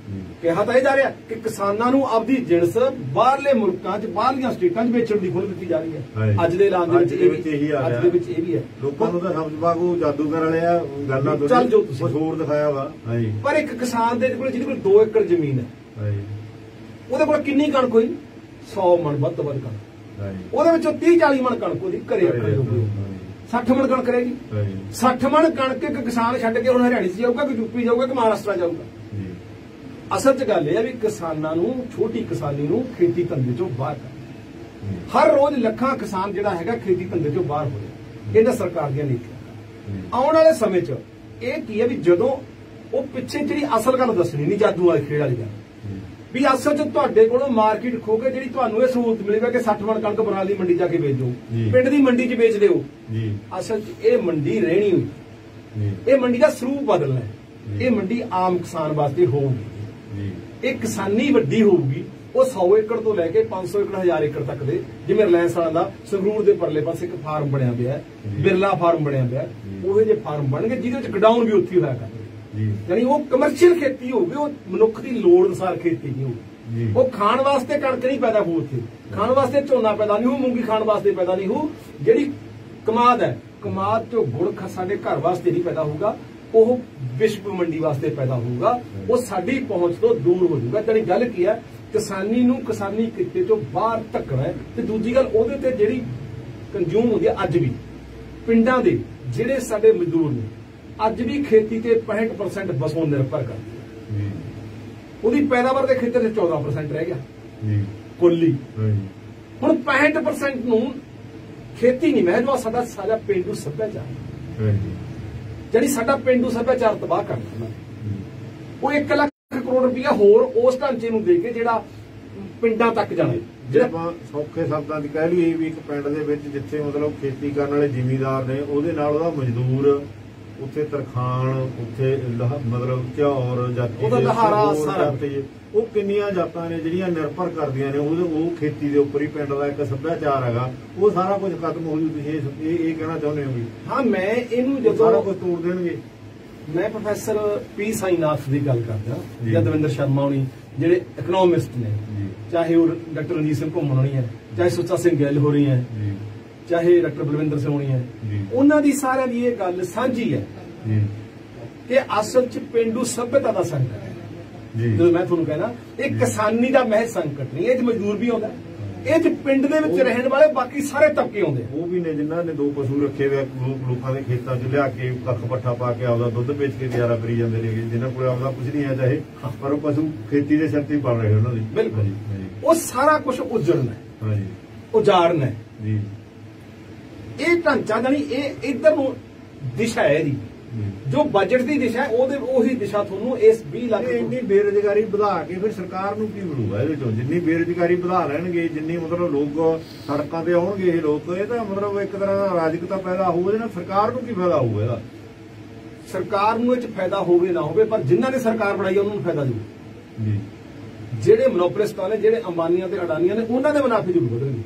ਕਿਹਾ ਤਾਂ ਇਹ ਜਾ ਰਿਹਾ ਕਿ ਕਿਸਾਨਾਂ ਨੂੰ ਆਪਦੀ ਜਿਣਸ ਬਾਹਰਲੇ ਮੁਲਕਾਂ 'ਚ ਬਾਹਰਲੀਆਂ ਸਟੇਟਾਂ 'ਚ ਵੇਚਣ ਦੀ ਖੁੱਲ੍ਹ ਦਿੱਤੀ ਜਾ ਰਹੀ ਹੈ। ਅੱਜ ਦੇ ਐਲਾਨ ਦੇ ਵਿੱਚ ਇਹ ਵੀ ਹੈ। ਲੋਕਾਂ ਨੂੰ ਤਾਂ ਸਮਝ ਪਾਗੂ ਜਾਦੂਗਰ ਵਾਲੇ ਆ ਗੱਲਾਂ ਤੋਂ ਚੱਲ ਜੋ ਤੁਸੀਂ ਹੋਰ ਦਿਖਾਇਆ ਵਾ। ਪਰ ਇੱਕ ਕਿਸਾਨ ਦੇ ਕੋਲ ਜਿਹਦੇ ਕੋਲ 2 ਏਕੜ ਜ਼ਮੀਨ ਹੈ ਉਹਦੇ ਕੋਲ ਕਿੰਨੀ ਕਣਕ ਹੋਈ? 100 ਮਣ ਵੱਧ ਤੋਂ ਵੱਧ ਕਣਕ। ਉਹਦੇ ਵਿੱਚੋਂ 30-40 ਮਣ ਕਣਕ ਉਹਦੀ ਘਰੇ ਰੱਖਣੀ ਹੋਊਗੀ, 60 ਮਣ ਕਣਕ ਰਹੇਗੀ। 60 ਮਣ ਕਣਕ ਇੱਕ ਕਿਸਾਨ ਛੱਡ ਕੇ ਹੁਣ ਹਰਿਆਣੇ 'ਚ ਜਾਊਗਾ ਕਿ ਯੂਪੀ ਜਾਊਗਾ ਕਿ ਮਹਾਰਾਸ਼ਟਰ ਜਾਊਗਾ? ਅਸਲ 'ਚ ਗੱਲ ਇਹ ਹੈ ਵੀ ਕਿਸਾਨਾਂ ਨੂੰ, ਛੋਟੀ ਕਿਸਾਨੀ ਨੂੰ ਖੇਤੀ ਧੰਦੇ 'ਚੋਂ ਬਾਹਰ ਕਰ। ਹਰ ਰੋਜ਼ ਲੱਖਾਂ ਕਿਸਾਨ ਜਿਹੜਾ ਹੈਗਾ ਖੇਤੀ ਧੰਦੇ 'ਚੋਂ ਬਾਹਰ ਹੋ ਰਿਹਾ। ਇਹਨਾਂ ਸਰਕਾਰ ਦੀਆਂ ਨੀਤੀਆਂ ਆਉਣ ਵਾਲੇ ਸਮੇਂ 'ਚ ਇਹ ਕੀ ਹੈ ਵੀ ਜਦੋਂ ਉਹ ਪਿੱਛੇ ਜਿਹੜੀ ਅਸਲ ਗੱਲ ਦੱਸਣੀ ਨਹੀਂ, ਜਾਦੂ ਵਾਲੀ ਖੇਡ ਵਾਲੀ ਗੱਲ, ਵੀ ਅਸਲ 'ਚ ਤੁਹਾਡੇ ਕੋਲੋਂ ਮਾਰਕੀਟ ਖੋ ਕੇ ਜਿਹੜੀ ਤੁਹਾਨੂੰ ਇਹ ਸਹੂਲਤ ਮਿਲੇਗਾ ਕਿ 60 ਮਣ ਕਣਕ ਬਰਾਲੀ ਮੰਡੀ ਜਾ ਕੇ ਵੇਚ ਦਿਓ, ਪਿੰਡ ਦੀ ਮੰਡੀ 'ਚ ਵੇਚ ਦਿਓ। ਅਸਲ 'ਚ ਇਹ ਮੰਡੀ ਰਹਿਣੀ ਹੋਈ, ਇਹ ਮੰਡੀ ਦਾ ਸਰੂਪ ਬਦਲਣਾ ਹੈ। ਇਹ ਮੰਡੀ ਆਮ ਕਿਸਾਨ ਵਾਸਤੇ ਹੋਊਗੀ, ਇਹ ਕਿਸਾਨੀ ਵੱਡੀ ਹੋਊਗੀ। ਉਹ 100 ਏਕੜ ਤੋਂ ਲੈ ਕੇ 500 ਏਕੜ 1000 ਏਕੜ ਤੱਕ ਦੇ, ਜਿਵੇਂ ਰਿਲਾਇੰਸ ਵਾਲਾ ਦਾ ਸੰਗਰੂਰ ਦੇ ਪਰਲੇ ਪਾਸੇ ਇੱਕ ਫਾਰਮ ਬਣਿਆ ਪਿਆ, ਬਿਰਲਾ ਫਾਰਮ ਬਣਿਆ ਪਿਆ, ਉਹੇ ਜਿਹੇ ਫਾਰਮ ਬਣਨਗੇ ਜਿਹਦੇ ਵਿੱਚ ਗਡਾਊਨ ਵੀ ਉੱਥੇ ਹੋਇਆ ਕਰਨਗੇ। ਯਾਨੀ ਉਹ ਕਮਰਸ਼ੀਅਲ ਖੇਤੀ ਹੋਊਗੀ, ਉਹ ਮਨੁੱਖ ਦੀ ਲੋੜ ਅਨੁਸਾਰ ਖੇਤੀ ਨਹੀਂ ਹੋਊਗੀ। ਉਹ ਖਾਣ ਵਾਸਤੇ ਕਣਕ ਨਹੀਂ ਪੈਦਾ ਹੋਊ ਉੱਥੇ, ਖਾਣ ਵਾਸਤੇ ਝੋਨਾ ਪੈਦਾ ਨਹੀਂ ਹੋਊ, ਮੂੰਗੀ ਖਾਣ ਵਾਸਤੇ ਪੈਦਾ ਨਹੀਂ ਹੋਊ। ਜਿਹੜੀ ਕਮਾਦ ਹੈ, ਕਮਾਦ ਚੋਂ ਗੁੜ ਸਾਡੇ ਘਰ ਵਾਸਤੇ ਨਹੀਂ ਪੈਦਾ ਹੋਊਗਾ, ਉਹ ਵਿਸ਼ਵ ਮੰਡੀ ਵਾਸਤੇ ਪੈਦਾ ਹੋਊਗਾ, ਉਹ ਸਾਡੀ ਪਹੁੰਚ ਤੋਂ ਦੂਰ ਹੋ ਜਾਊਗਾ। ਯਾਨੀ ਗੱਲ ਕੀ ਹੈ, ਕਿਸਾਨੀ ਨੂੰ ਕਿਸਾਨੀ ਕਿੱਤੇ ਚੋਂ ਬਾਹਰ ਧੱਕਣਾ ਹੈ। ਤੇ ਦੂਜੀ ਗੱਲ ਉਹਦੇ ਤੇ ਜਿਹੜੀ ਕੰਜ਼ਿਊਮ ਹੁੰਦੀ ਹੈ ਅੱਜ ਵੀ ਪਿੰਡਾਂ ਦੇ ਜਿਹੜੇ ਸਾਡੇ ਮਜ਼ਦੂਰ ਨੇ ਅੱਜ ਵੀ ਖੇਤੀ ਤੇ 65% ਵਸੋਂ ਨਿਰਭਰ ਕਰਦੇ ਨੇ। ਉਹਦੀ ਪੈਦਾਵਾਰ ਦੇ ਖੇਤਰ 'ਚ 14% ਰਹਿ ਗਿਆ ਕੁੱਲੀ। ਹੁਣ 65% ਨੂੰ ਖੇਤੀ ਨਹੀਂ ਮਹਿਦਵਾ ਸਾਡਾ ਪੇਂਡੂ ਸੱਭਿਆਚਾਰ, ਜਿਹੜੀ ਸਾਡਾ ਪੇਂਡੂ ਸੱਭਿਆਚਾਰ ਤਬਾਹ ਕਰ ਦਿੰਦਾ। ਉਹ 1 ਲੱਖ ਕਰੋੜ ਰੁਪਇਆ ਹੋਰ ਉਸ ਢਾਂਚੇ ਨੂੰ ਦੇ ਕੇ ਜਿਹੜਾ ਪਿੰਡਾਂ ਤੱਕ ਜਾਣਾ। ਜੇ ਆਪਾਂ ਸੌਖੇ ਸ਼ਬਦਾਂ ਦੀ ਕਹਿ ਲਈਏ ਵੀ ਇੱਕ ਪਿੰਡ ਦੇ ਵਿੱਚ ਜਿੱਥੇ ਮਤਲਬ ਖੇਤੀ ਕਰਨ ਵਾਲੇ ਜ਼ਿਮੀਂਦਾਰ ਨੇ ਉਹਦੇ ਨਾਲ ਉਹਦਾ ਮਜ਼ਦੂਰ, ਉੱਥੇ ਤਰਖਾਣ, ਉੱਥੇ ਮਤਲਬ ਝੌਰ ਜਾਤੀ, ਉਹ ਕਿੰਨੀਆਂ ਜਾਤਾਂ ਨੇ ਜਿਹੜੀਆਂ ਨਿਰਭਰ ਕਰਦੀਆਂ ਨੇ ਉਹ ਖੇਤੀ ਦੇ ਉੱਪਰ ਹੀ। ਪਿੰਡ ਦਾ ਇੱਕ ਸੱਭਿਆਚਾਰ ਹੈਗਾ, ਉਹ ਸਾਰਾ ਕੁਝ ਖਤਮ ਹੋ ਜੂ। ਤੁਸੀਂ ਇਹ ਕਹਿਣਾ ਚਾਹੁੰਦੇ ਹੋ ਵੀ? ਹਾਂ, ਮੈਂ ਇਹਨੂੰ ਜਦੋਂ ਸਾਰਾ ਕੁਝ ਤੋੜ ਦੇਣਗੇ। ਮੈਂ ਪ੍ਰੋਫੈਸਰ ਪੀ ਸਾਈਨਾਥ ਦੀ ਗੱਲ ਕਰਦਾ ਜਾਂ ਦਵਿੰਦਰ ਸ਼ਰਮਾ ਹੋਣੀ ਜਿਹੜੇ ਇਕਨੋਮਿਸਟ ਨੇ, ਚਾਹੇ ਉਹ ਡਾਕਟਰ ਰਣਜੀਤ ਸਿੰਘ ਘੁੰਮਣ ਹੋਣੀ ਹੈ, ਚਾਹੇ ਸੁੱਚਾ ਸਿੰਘ ਗਿੱਲ ਹੋ ਰਹੀ ਹੈ, ਚਾਹੇ ਡਾਕਟਰ ਬਲਵਿੰਦਰ ਸਿੰਘ ਹੋਣੀ ਹੈ, ਉਹਨਾਂ ਦੀ ਸਾਰਿਆਂ ਦੀ ਇਹ ਗੱਲ ਸਾਂਝੀ ਹੈ ਕਿ ਅਸਲ 'ਚ ਪੇਂਡੂ ਸੱਭਿਅਤਾ ਦਾ ਸੰਕਟ ਹੈ। ਜਦੋਂ ਮੈਂ ਤੁਹਾਨੂੰ ਕਹਿਣਾ ਇਹ ਕਿਸਾਨੀ ਦਾ ਮਹਿਜ਼ ਸੰਕਟ ਨਹੀਂ, ਇਹ 'ਚ ਮਜ਼ਦੂਰ ਵੀ ਆਉਂਦਾ, ਇਹ ਚ ਪਿੰਡ ਦੇ ਵਿੱਚ ਰਹਿਣ ਵਾਲੇ ਬਾਕੀ ਸਾਰੇ ਤਬਕੇ ਆਉਂਦੇ ਉਹ ਵੀ ਨੇ ਜਿਨ੍ਹਾਂ ਨੇ 2 ਪਸ਼ੂ ਰੱਖੇ ਹੋਏ ਲੋਕਾਂ ਦੇ ਖੇਤਾਂ 'ਚ ਲਿਆ ਕੇ ਕੱਖ ਪੱਠਾ ਪਾ ਕੇ ਆਪਦਾ ਦੁੱਧ ਵੇਚ ਕੇ ਗੁਜ਼ਾਰਾ ਕਰੀ ਜਾਂਦੇ ਨੇ, ਜਿਨ੍ਹਾਂ ਕੋਲ ਆਪਦਾ ਕੁਝ ਨਹੀਂ ਹੈ ਚਾਹੇ, ਪਰ ਉਹ ਪਸ਼ੂ ਖੇਤੀ ਦੇ ਸਿਰ ਤੇ ਪਲ ਰਹੇ ਉਹਨਾਂ ਦੀ। ਬਿਲਕੁਲ ਉਹ ਸਾਰਾ ਕੁਝ ਉਜੜਨਾ ਹੈ, ਹਾਂਜੀ ਉਜਾੜਨਾ ਹੈ ਜੀ। ਇਹ ਢਾਂਚਾ ਜਾਨੀ ਇਹ ਇਧਰ ਨੂੰ ਦਿਸ਼ਾ ਹੈ ਜੀ, ਜੋ ਬਜਟ ਦੀ ਦਿਸ਼ਾ ਉਹਦੇ ਉਹੀ ਦਿਸ਼ਾ ਤੁਹਾਨੂੰ ਇਸ 20 ਲੱਖ। ਇੰਨੀ ਬੇਰੁਜ਼ਗਾਰੀ ਵਧਾ ਕੇ ਫਿਰ ਸਰਕਾਰ ਨੂੰ ਕੀ ਮਿਲੂਗਾ ਇਹਦੇ ਚੋਂ? ਜਿੰਨੀ ਬੇਰੁਜ਼ਗਾਰੀ ਵਧਾ ਲੈਣਗੇ, ਜਿੰਨੀ ਮਤਲਬ ਲੋਕ ਸੜਕਾਂ ਤੇ ਆਉਣਗੇ, ਇਹ ਲੋਕ, ਇਹ ਤਾਂ ਮਤਲਬ ਇੱਕ ਤਰ੍ਹਾਂ ਦਾ ਅਰਾਜਕਤਾ ਪੈਦਾ ਹੋਊ। ਇਹਦੇ ਨਾਲ ਸਰਕਾਰ ਨੂੰ ਕੀ ਫਾਇਦਾ ਹੋਊਗਾ? ਇਹਦਾ ਸਰਕਾਰ ਨੂੰ ਇਹ ਚ ਫਾਇਦਾ ਹੋਵੇ ਨਾ ਹੋਵੇ, ਪਰ ਜਿਨ੍ਹਾਂ ਨੇ ਸਰਕਾਰ ਬਣਾਈ ਉਹਨਾਂ ਨੂੰ ਫਾਇਦਾ ਜ਼ਰੂਰ ਜੀ। ਜਿਹੜੇ ਮੋਨੋਪੋਲਿਸਟਾਂ ਨੇ, ਜਿਹੜੇ ਅੰਬਾਨੀਆਂ ਤੇ ਅਡਾਨੀਆਂ ਨੇ, ਉਹਨਾਂ ਦੇ ਮੁਨਾਫੇ ਜ਼ਰੂਰ ਵਧਣਗੇ।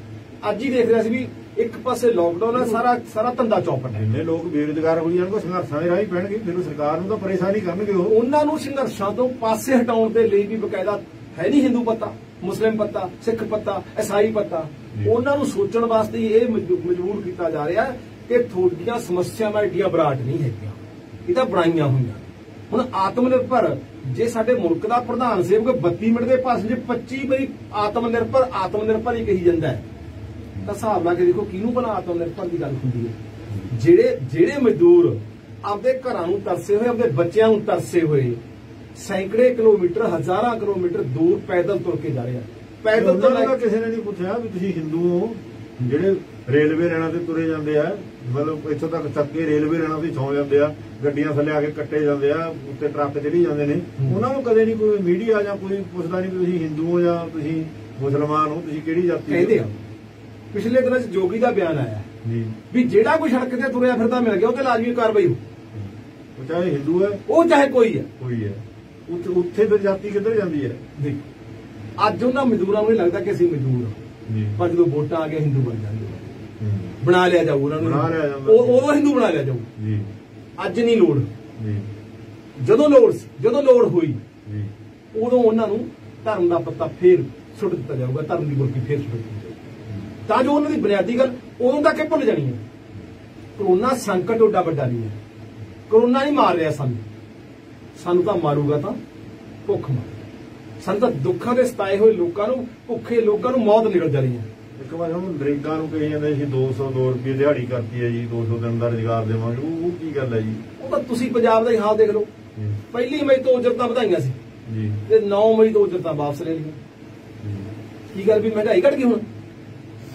ਅੱਜ ਹੀ ਦੇਖ ਰਿਹਾ ਸੀ ਵੀ ਇੱਕ ਪਾਸੇ ਲਾਕਡਾਊਨ ਹੈ, ਸਾਰਾ ਧੰਦਾ ਚੌਪਟ ਹੈ। ਇੰਨੇ ਲੋਕ ਬੇਰੁਜ਼ਗਾਰ ਹੋ ਜਾਣਗੇ, ਸੰਘਰਸ਼ਾਂ ਦੇ ਰਾਹ ਪੈਣਗੇ, ਫਿਰ ਸਰਕਾਰ ਨੂੰ ਤਾਂ ਪਰੇਸ਼ਾਨੀ ਕਰਨਗੇ। ਉਹਨਾਂ ਨੂੰ ਸੰਘਰਸ਼ਾਂ ਤੋਂ ਪਾਸੇ ਹਟਾਉਣ ਦੇ ਲਈ ਵੀ ਬਕਾਇਦਾ ਹੈ ਨਹੀਂ ਹਿੰਦੂ ਪੱਤਾ, ਮੁਸਲਿਮ ਪੱਤਾ, ਸਿੱਖ ਪੱਤਾ, ਈਸਾਈ ਪੱਤਾ, ਉਹਨਾਂ ਨੂੰ ਸੋਚਣ ਵਾਸਤੇ ਇਹ ਮਜਬੂਰ ਕੀਤਾ ਜਾ ਰਿਹਾ ਕਿ ਤੁਹਾਡੀਆਂ ਸਮੱਸਿਆਵਾਂ ਏਡੀਆਂ ਵਿਰਾਟ ਨਹੀਂ ਹੈਗੀਆਂ, ਇਹ ਤਾਂ ਬਣਾਈਆਂ ਹੋਈਆਂ। ਹੁਣ ਆਤਮ ਨਿਰਭਰ, ਜੇ ਸਾਡੇ ਮੁਲਕ ਦਾ ਪ੍ਰਧਾਨ ਸੇਵਕ 32 ਮਿੰਟ ਦੇ ਭਾਸ਼ਣ 'ਚ 25 ਵਾਰੀ ਆਤਮ ਨਿਰਭਰ ਹੀ ਕਹੀ ਜਾਂਦਾ ਹੈ, ਤਾਂ ਹਿਸਾਬ ਲਾ ਕੇ ਦੇਖੋ ਕਿਹਨੂੰ ਭਲਾ ਆਤਮ ਨਿਰਭਰ ਦੀ ਗੱਲ ਹੁੰਦੀ ਹੈ। ਜਿਹੜੇ ਮਜ਼ਦੂਰ ਆਪਦੇ ਘਰਾਂ ਨੂੰ ਤਰਸੇ ਹੋਏ, ਆਪਦੇ ਬੱਚਿਆਂ ਨੂੰ ਤਰਸੇ ਹੋਏ, ਸੈਂਕੜੇ ਕਿਲੋਮੀਟਰ, ਹਜ਼ਾਰਾਂ ਕਿਲੋਮੀਟਰ ਦੂਰ ਪੈਦਲ ਤੁਰ ਕੇ ਜਾ ਰਹੇ ਆ। ਪੈਦਲ ਤਾਂ ਕਿਸੇ ਨੇ ਨਹੀਂ ਪੁੱਛਿਆ ਵੀ ਤੁਸੀਂ ਹਿੰਦੂ ਹੋ। ਜਿਹੜੇ ਰੇਲਵੇ ਲਾਈਨਾਂ ਤੇ ਤੁਰੇ ਜਾਂਦੇ ਆ, ਮਤਲਬ ਇੱਥੋਂ ਤੱਕ ਚੱਕੇ ਰੇਲਵੇ ਲਾਈਨਾਂ ਤੇ ਸੌਂ ਜਾਂਦੇ ਆ, ਗੱਡੀਆਂ ਥੱਲੇ ਆ ਕੇ ਕੱਟੇ ਜਾਂਦੇ ਆ, ਉੱਤੇ ਟਰੱਕ ਚੜੀ ਜਾਂਦੇ ਨੇ, ਉਹਨਾਂ ਨੂੰ ਕਦੇ ਨਹੀਂ ਕੋਈ ਮੀਡੀਆ ਜਾਂ ਕੋਈ ਪੁੱਛਦਾ ਨਹੀਂ ਵੀ ਤੁਸੀਂ ਹਿੰਦੂ ਹੋ ਜਾਂ ਤੁਸੀਂ ਮੁਸਲਮਾਨ ਹੋ, ਤੁਸੀਂ ਕਿਹੜੀ ਜਾਤੀ ਕਹਿੰਦੇ ਆ। ਪਿਛਲੇ ਦਿਨਾਂ 'ਚ ਜੋਗੀ ਦਾ ਬਿਆਨ ਆਇਆ ਵੀ ਜਿਹੜਾ ਕੋਈ ਸੜਕ ਤੇ ਤੁਰਿਆ ਫਿਰਦਾ ਮਿਲ ਗਿਆ ਉਹ ਤੇ ਲਾਜ਼ਮੀ ਕਾਰਵਾਈ ਹੋ, ਉਹ ਚਾਹੇ ਹਿੰਦੂ ਹੈ, ਉਹ ਚਾਹੇ ਕੋਈ ਹੈ। ਉੱਥੇ ਫਿਰ ਜਾਤੀ ਕਿੱਧਰ ਜਾਂਦੀ ਹੈ? ਅੱਜ ਉਹਨਾਂ ਮਜ਼ਦੂਰਾਂ ਨੂੰ ਇਹ ਲੱਗਦਾ ਕਿ ਅਸੀਂ ਮਜ਼ਦੂਰ ਹਾਂ, ਪਰ ਜਦੋਂ ਵੋਟਾਂ ਆ ਗਏ ਹਿੰਦੂ ਬਣ ਜਾਂਦੇ, ਬਣਾ ਲਿਆ ਜਾਊ ਉਹਨਾਂ ਨੂੰ, ਉਹ ਹਿੰਦੂ ਬਣਾ ਲਿਆ ਜਾਊ। ਅੱਜ ਨਹੀਂ ਲੋੜ, ਜਦੋਂ ਲੋੜ ਹੋਈ ਉਦੋਂ ਉਹਨਾਂ ਨੂੰ ਧਰਮ ਦਾ ਪੱਤਾ ਫੇਰ ਸੁੱਟ ਦਿੱਤਾ ਜਾਊਗਾ, ਧਰਮ ਦੀ ਬੁਰਕੀ ਫੇਰ ਸੁੱਟ ਦਿੱਤੀ ਜਾਊਗੀ, ਤਾਂ ਜੋ ਉਹਨਾਂ ਦੀ ਬੁਨਿਆਦੀ ਗੱਲ ਉਦੋਂ ਤੱਕ ਭੁੱਲ ਜਾਣੀ ਹੈ। ਕਰੋਨਾ ਸੰਕਟ ਓਡਾ ਵੱਡਾ ਨਹੀਂ ਹੈ, ਕਰੋਨਾ ਨਹੀਂ ਮਾਰ ਰਿਹਾ ਸਾਨੂੰ ਤਾਂ ਮਾਰੂਗਾ ਤਾਂ ਭੁੱਖ ਮਾਰ, ਸਾਨੂੰ ਤਾਂ ਦੁੱਖਾਂ ਦੇ ਸਤਾਏ ਹੋਏ ਲੋਕਾਂ ਨੂੰ, ਭੁੱਖੇ ਲੋਕਾਂ ਨੂੰ ਮੌਤ ਨਿਕਲ ਜਾਣੀ ਹੈ। ਇੱਕ ਵਾਰ ਹੁਣ ਨਰੇਗਾ ਨੂੰ ਕਹੀ ਜਾਂਦੇ ਸੀ 202 ਰੁਪਏ ਦਿਹਾੜੀ ਕਰਤੀ ਹੈ ਜੀ, 200 ਦਿਨ ਦਾ ਰੁਜ਼ਗਾਰ ਦੇਵਾਂਗੇ, ਉਹ ਕੀ ਗੱਲ ਹੈ ਜੀ? ਉਹ ਤਾਂ ਤੁਸੀਂ ਪੰਜਾਬ ਦਾ ਹੀ ਹਾਲ ਦੇਖ ਲਓ। 1 ਮਈ ਤੋਂ ਉਜਰਤਾਂ ਵਧਾਈਆਂ ਸੀ ਜੀ, ਤੇ 9 ਮਈ ਤੋਂ ਉਜਰਤਾਂ ਵਾਪਸ ਲੈ ਲਈਆਂ। ਕੀ ਗੱਲ ਵੀ ਮਹਿੰਗਾਈ ਘਟ ਗਈ ਹੁਣ?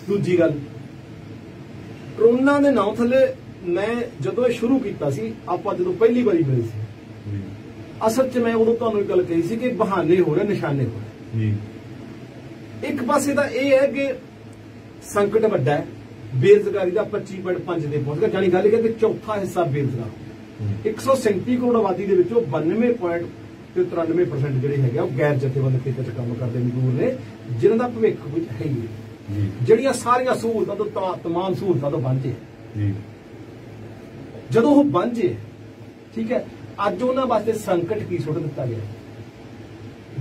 ਦੂਜੀ ਗੱਲ, ਕਰੋਨਾ ਦੇ ਨਾਂ ਥੱਲੇ ਮੈਂ ਜਦੋਂ ਇਹ ਸ਼ੁਰੂ ਕੀਤਾ ਸੀ, ਆਪਾਂ ਜਦੋਂ ਪਹਿਲੀ ਵਾਰੀ ਮਿਲੇ ਸੀ, ਅਸਲ 'ਚ ਮੈਂ ਉਦੋਂ ਤੁਹਾਨੂੰ ਇੱਕ ਗੱਲ ਕਹੀ ਸੀ ਕਿ ਬਹਾਨੇ ਹੋ ਰਹੇ, ਨਿਸ਼ਾਨੇ ਹੋ ਰਹੇ। ਇੱਕ ਪਾਸੇ ਤਾਂ ਇਹ ਹੈ ਕਿ ਸੰਕਟ ਵੱਡਾ ਹੈ, ਬੇਰੁਜ਼ਗਾਰੀ ਦਾ 25.5 ਦੇ ਪਹੁੰਚ ਗਿਆ, ਜਾਨੀ ਗੱਲ ਇਹ ਹੈ ਕਿ ਚੌਥਾ ਹਿੱਸਾ ਬੇਰੁਜ਼ਗਾਰ। 137 ਕਰੋੜ ਆਬਾਦੀ ਦੇ ਵਿੱਚੋਂ 92.93% ਜਿਹੜੇ ਹੈਗੇ ਉਹ ਗੈਰ ਜਥੇਬੰਦ ਖੇਤਰ 'ਚ ਕੰਮ ਕਰਦੇ ਮਜ਼ਦੂਰ ਨੇ, ਜਿਨ੍ਹਾਂ ਦਾ ਭਵਿੱਖ ਵਿੱਚ ਹੈ ਹੀ ਜਿਹੜੀਆਂ ਸਾਰੀਆਂ ਸਹੂਲਤਾਂ ਤੋਂ, ਤਮਾਮ ਸਹੂਲਤਾਂ ਤੋਂ ਵਾਂਝੇ। ਜਦੋਂ ਉਹ ਵਾਂਝੇ, ਠੀਕ ਹੈ, ਅੱਜ ਉਹਨਾਂ ਵਾਸਤੇ ਸੰਕਟ ਕੀ ਸੁੱਟ ਦਿੱਤਾ ਗਿਆ?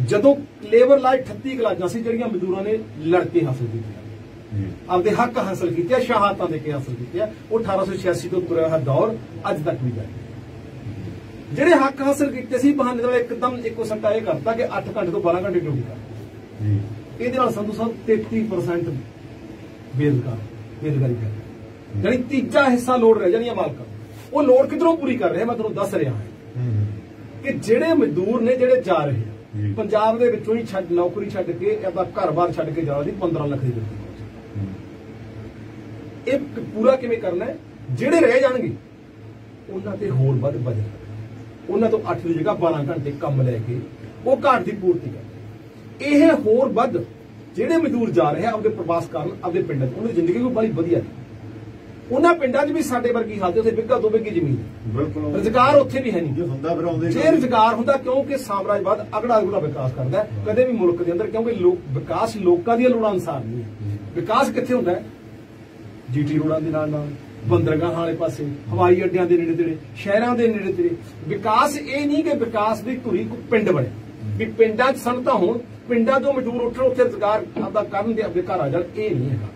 ਜਦੋਂ ਲੇਬਰ ਲਾ 38 ਕਲਾਸਾਂ ਸੀ ਜਿਹੜੀਆਂ ਮਜ਼ਦੂਰਾਂ ਨੇ ਲੜ ਕੇ ਹਾਸਲ ਕੀਤੀਆਂ, ਆਪਦੇ ਹੱਕ ਹਾਸਲ ਕੀਤੇ, ਸ਼ਹਾਦਤਾਂ ਦੇ ਕੇ ਹਾਸਲ ਕੀਤੇ, ਉਹ 1886 ਤੋਂ ਤੁਰਿਆ ਹੋਇਆ ਦੌਰ ਅੱਜ ਤੱਕ ਵੀ ਜਾਰੀ। ਜਿਹੜੇ ਹੱਕ ਹਾਸਲ ਕੀਤੇ ਸੀ, ਬਹਾਨੇ ਨਾਲ ਇੱਕਦਮ ਇੱਕੋ ਸੱਟਾ ਇਹ ਕਰਤਾ ਕਿ 8 ਘੰਟੇ ਤੋਂ 12 ਘੰਟੇ ਡਿਊਟੀ ਕਰ। ਇਹਦੇ ਨਾਲ ਸੰਧੂ ਸਾਹਿਬ 33% ਬੇਰੁਜ਼ਗਾਰੀ ਹੈ, ਯਾਨੀ ਤੀਜਾ ਹਿੱਸਾ ਲੋੜ ਰਹਿ ਜਾਣੀ ਹੈ ਮਾਲਕਾਂ। ਉਹ ਲੋੜ ਕਿਧਰੋਂ ਪੂਰੀ ਕਰ ਰਿਹਾ? ਮੈਂ ਤੁਹਾਨੂੰ ਦੱਸ ਰਿਹਾ ਹਾਂ ਕਿ ਜਿਹੜੇ ਮਜ਼ਦੂਰ ਨੇ, ਜਿਹੜੇ ਜਾ ਰਹੇ ਆ ਪੰਜਾਬ ਦੇ ਵਿੱਚੋਂ ਹੀ ਨੌਕਰੀ ਛੱਡ ਕੇ, ਆਪਣਾ ਘਰ-ਬਾਰ ਛੱਡ ਕੇ ਜਾ ਰਹੇ, 15 ਲੱਖ ਦੀ ਗਿਣਤੀ। ਇਹ ਪੂਰਾ ਕਿਵੇਂ ਕਰਨਾ ਹੈ? ਜਿਹੜੇ ਰਹਿ ਜਾਣਗੇ ਉਹਨਾਂ ਤੇ ਹੋਰ ਵੱਧ ਬਜਟ, ਉਹਨਾਂ ਤੋਂ 8 ਦੀ ਜਗ੍ਹਾ 12 ਘੰਟੇ ਕੰਮ ਲੈ ਕੇ ਉਹ ਘਾਟ ਦੀ ਪੂਰਤੀ ਕਰ। ਇਹ ਹੋਰ ਵੱਧ ਜਿਹੜੇ ਮਜ਼ਦੂਰ ਜਾ ਰਹੇ ਆ ਆਪਦੇ ਪ੍ਰਵਾਸ ਕਰਨ, ਆਪਦੇ ਪਿੰਡਾਂ 'ਚ, ਉਹਨਾਂ ਦੀ ਜ਼ਿੰਦਗੀ ਕੋਈ ਬੜੀ ਵਧੀਆ ਨਹੀਂ। ਉਹਨਾਂ ਪਿੰਡਾਂ 'ਚ ਵੀ ਸਾਡੇ ਵਰਗੀ ਹਾਲਤ, ਉੱਥੇ ਬਿੱਗਾ 2 ਬਿੱਗੇ ਜ਼ਮੀਨ, ਰੁਜ਼ਗਾਰ ਉੱਥੇ ਵੀ ਹੈ ਨਹੀਂ। ਜੇ ਰੁਜ਼ਗਾਰ ਹੁੰਦਾ, ਕਿਉਂਕਿ ਸਾਮਰਾਜਵਾਦ ਅਗੜਾ ਵਿਕਾਸ ਕਰਦਾ ਕਦੇ ਵੀ ਮੁਲਕ ਦੇ ਅੰਦਰ, ਕਿਉਂਕਿ ਵਿਕਾਸ ਲੋਕਾਂ ਦੀਆਂ ਲੋੜਾਂ ਅਨੁਸਾਰ ਨਹੀਂ ਹੈ। ਵਿਕਾਸ ਕਿੱਥੇ ਹੁੰਦਾ ਹੈ? ਜੀਟੀ ਰੋਡਾਂ ਦੇ ਨਾਲ, ਬੰਦਰਗਾਹਾਂ ਵਾਲੇ ਪਾਸੇ, ਹਵਾਈ ਅੱਡਿਆਂ ਦੇ ਨੇੜੇ ਤੇੜੇ, ਸ਼ਹਿਰਾਂ ਦੇ ਨੇੜੇ ਤੇੜੇ। ਵਿਕਾਸ ਇਹ ਨਹੀਂ ਕਿ ਵਿਕਾਸ ਦੀ ਧੁਰੀ ਕੋਈ ਪਿੰਡ ਬਣੇ, ਵੀ ਪਿੰਡਾਂ 'ਚ ਸਨਅਤਾਂ ਹੋਣ, ਪਿੰਡਾਂ ਤੋਂ ਮਜ਼ਦੂਰ ਉੱਠਣ, ਉੱਥੇ ਰੁਜ਼ਗਾਰ ਆਪਦਾ ਕਰਨ ਦੇ ਆਪਣੇ ਘਰ ਆ ਜਾਣ, ਇਹ ਨਹੀਂ ਹੈਗਾ।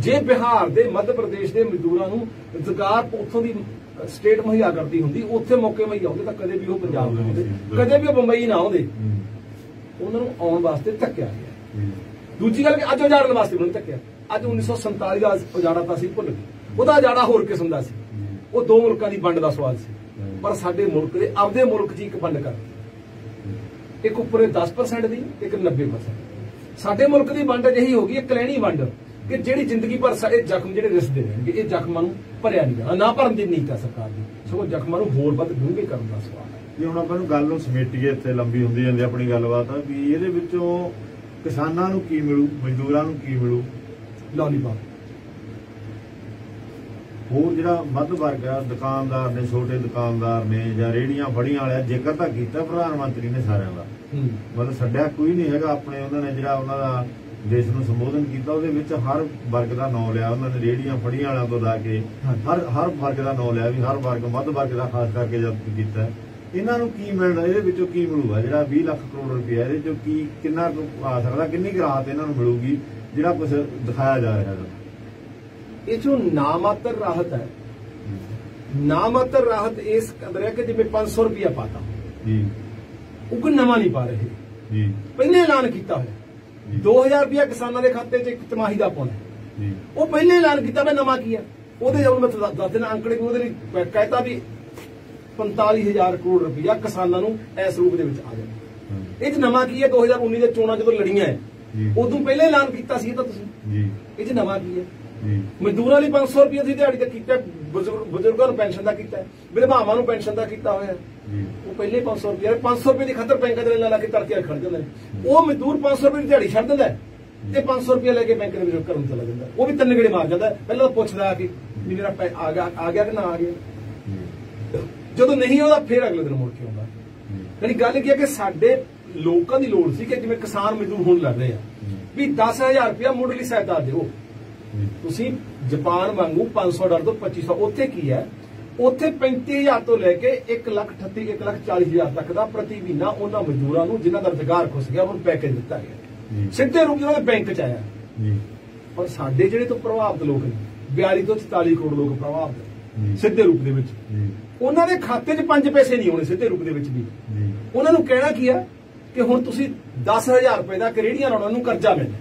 ਜੇ ਬਿਹਾਰ ਦੇ, ਮੱਧ ਪ੍ਰਦੇਸ਼ ਦੇ ਮਜ਼ਦੂਰਾਂ ਨੂੰ ਰੁਜ਼ਗਾਰ ਉੱਥੋਂ ਦੀ ਸਟੇਟ ਮੁਹੱਈਆ ਕਰਦੀ ਹੁੰਦੀ, ਉੱਥੇ ਮੌਕੇ ਮੁਹੱਈਆ ਹੁੰਦੇ, ਤਾਂ ਕਦੇ ਵੀ ਉਹ ਪੰਜਾਬ ਨਾ ਆਉਂਦੇ, ਕਦੇ ਵੀ ਉਹ ਬੰਬਈ ਨਾ ਆਉਂਦੇ। ਉਹਨਾਂ ਨੂੰ ਆਉਣ ਵਾਸਤੇ ਧੱਕਿਆ ਗਿਆ। दूजी गल कि अज उजाड़न वास्ते उन्होंने धक्या। अज 1947 का उजाड़ा तो असीं भुल गए, ਉਹਦਾ उजाड़ा होर किस्म का सी, वो दो मुल्कों की वंड का सवाल सी। पर साडे मुल्क दे आपदे मुल्क च एक वंड कर, एक उपर 10% दी, एक 90%। साडे मुल्क की वंड अजिही हो गई, एक कलैणी वंड कि जिहड़ी जिंदगी भर साडे जख्म जिहड़े रिसदे रहणगे, ये जख्मां नूं भरिया नहीं जाना, ना भरन दी नीयत है सरकार दी, सगों जख्मां नूं होर वध डूंघे करन दा सवाल है। जी हुण आपां नूं गल नूं समੇਟੀਏ, ਇੱਥੇ लंबी ਹੁੰਦੀ ਜਾਂਦੀ अपनी गलबात भी ਇਹਦੇ ਵਿੱਚੋਂ किसानां नूं की मिलू, मजदूरां नूं की मिलू, लॉलीपॉप ਹੋਰ ਜਿਹੜਾ ਮੱਧ ਵਰਗ ਆ, ਦੁਕਾਨਦਾਰ ਨੇ, ਛੋਟੇ ਦੁਕਾਨਦਾਰ ਨੇ ਜਾਂ ਰੇਹੜੀਆਂ ਫੜੀਆਂ ਵਾਲਿਆ, ਜ਼ਿਕਰ ਤਾਂ ਕੀਤਾ ਪ੍ਰਧਾਨ ਮੰਤਰੀ ਨੇ ਸਾਰਿਆਂ ਦਾ, ਮਤਲਬ ਛੱਡਿਆ ਕੋਈ ਨਹੀਂ ਹੈਗਾ। ਆਪਣੇ ਉਹਨਾਂ ਨੇ ਜਿਹੜਾ ਉਹਨਾਂ ਦਾ ਦੇਸ਼ ਨੂੰ ਸੰਬੋਧਨ ਕੀਤਾ, ਉਹਦੇ ਵਿੱਚ ਹਰ ਵਰਗ ਦਾ ਨਾਂ ਲਿਆ ਉਹਨਾਂ ਨੇ, ਰੇਹੜੀਆਂ ਫੜੀਆਂ ਵਾਲਿਆਂ ਤੋਂ ਲਾ ਕੇ ਹਰ ਵਰਗ ਦਾ ਨਾਂ ਲਿਆ ਵੀ ਹਰ ਵਰਗ, ਮੱਧ ਵਰਗ ਦਾ ਖਾਸ ਕਰਕੇ ਜਦ ਕੀਤਾ। ਇਹਨਾਂ ਨੂੰ ਕੀ ਮਿਲਣਾ, ਇਹਦੇ ਵਿੱਚੋਂ ਕੀ ਮਿਲੂਗਾ? ਜਿਹੜਾ 20 ਲੱਖ ਕਰੋੜ ਰੁਪਇਆ ਇਹਦੇ ਚੋਂ ਕੀ ਕਿੰਨਾ ਕੁ ਆ ਸਕਦਾ, ਕਿੰਨੀ ਕੁ ਰਾਹਤ ਇਹਨਾਂ ਨੂੰ ਮਿਲੂਗੀ ਜਿਹੜਾ ਕੁਝ ਦਿਖਾਇਆ ਜਾ ਰਿਹਾ ਹੈ? ये जो नामात्र राहत है, नामात्र राहत इस कदर है कि जिम्मे 500 रुपया पाता वो कोई नवा नहीं पा रहे जी। पहले ऐलान किया है 2000 रुपया किसानों के खाते च एक तिमाही का पाना है, वो पहले ऐलान किया मैं नवा किया वो दस दिन आंकड़े कहता भी 45,000 करोड़ रुपया किसानों इस रूप के आ जाए। ये नवा की है 2019 के चोणां जो लड़ियां है उदों पहले ऐलान किया, ये नवा की है। मजदूरां लई 500 रुपया दी दिहाड़ी दा कीता, बुजुर्गां नूं पेंशन दा कीता, विधवावां नूं पेंशन दा कीता होया, वो पहले 500 रुपये दी खातर बैंक दे ला के तड़के खड़ जांदे ने। वो मजदूर 500 रुपये दी दिहाड़ी छड्ड दिंदा ते 500 रुपया लेके बैंक दे विच घरों चला जांदा, वो भी तिन्न गेड़े मार जांदा। पहलां पुछदा कि मेरा आ गया कि ना आ गया, जदों नहीं आउंदा फिर अगले दिन मुड़ के आउंदा। यानी गल की है कि साडे लोकां दी लोड़ सी कि जिवें किसान मजदूर होण लग रहे आ भी 10,000 रुपया मुढ़ली सहायता दिओ। ਤੁਸੀਂ जापान वांगू $500 ਤੋਂ 2500, ਉੱਥੇ ਕੀ ਹੈ, ਉੱਥੇ 35,000 ਤੋਂ ਲੈ ਕੇ 1,38,000 1,40,000 ਤੱਕ ਦਾ ਪ੍ਰਤੀ ਮਹੀਨਾ ਉਹਨਾਂ ਮਜ਼ਦੂਰਾਂ ਨੂੰ ਜਿਨ੍ਹਾਂ ਦਾ ਰੁਜ਼ਗਾਰ ਖੁੱਸ ਗਿਆ ਉਹਨੂੰ ਪੈਕੇਜ ਦਿੱਤਾ ਗਿਆ, ਸਿੱਧੇ ਰੂਪ ਨਾਲ ਬੈਂਕ ਚ ਆਇਆ। ਪਰ ਸਾਡੇ ਜਿਹੜੇ ਤੋਂ ਪ੍ਰਭਾਵਿਤ ਲੋਕ ਨੇ 42 ਤੋਂ 44 ਕਰੋੜ ਲੋਕ ਪ੍ਰਭਾਵਿਤ ਸਿੱਧੇ ਰੂਪ ਦੇ ਵਿੱਚ, ਉਹਨਾਂ ਦੇ ਖਾਤੇ 'ਚ 5 ਪੈਸੇ ਨਹੀਂ ਆਉਣੇ ਸਿੱਧੇ ਰੂਪ ਦੇ ਵਿੱਚ ਵੀ। ਉਹਨਾਂ ਨੂੰ ਕਹਿਣਾ ਕੀ ਆ ਕਿ ਹੁਣ ਤੁਸੀਂ 10,000 ਰੁਪਏ ਦਾ ਰੇਹੜੀਆਂ ਲਾਉਣਾ ਨੂੰ ਕਰਜ਼ਾ ਮਿਲਣਾ।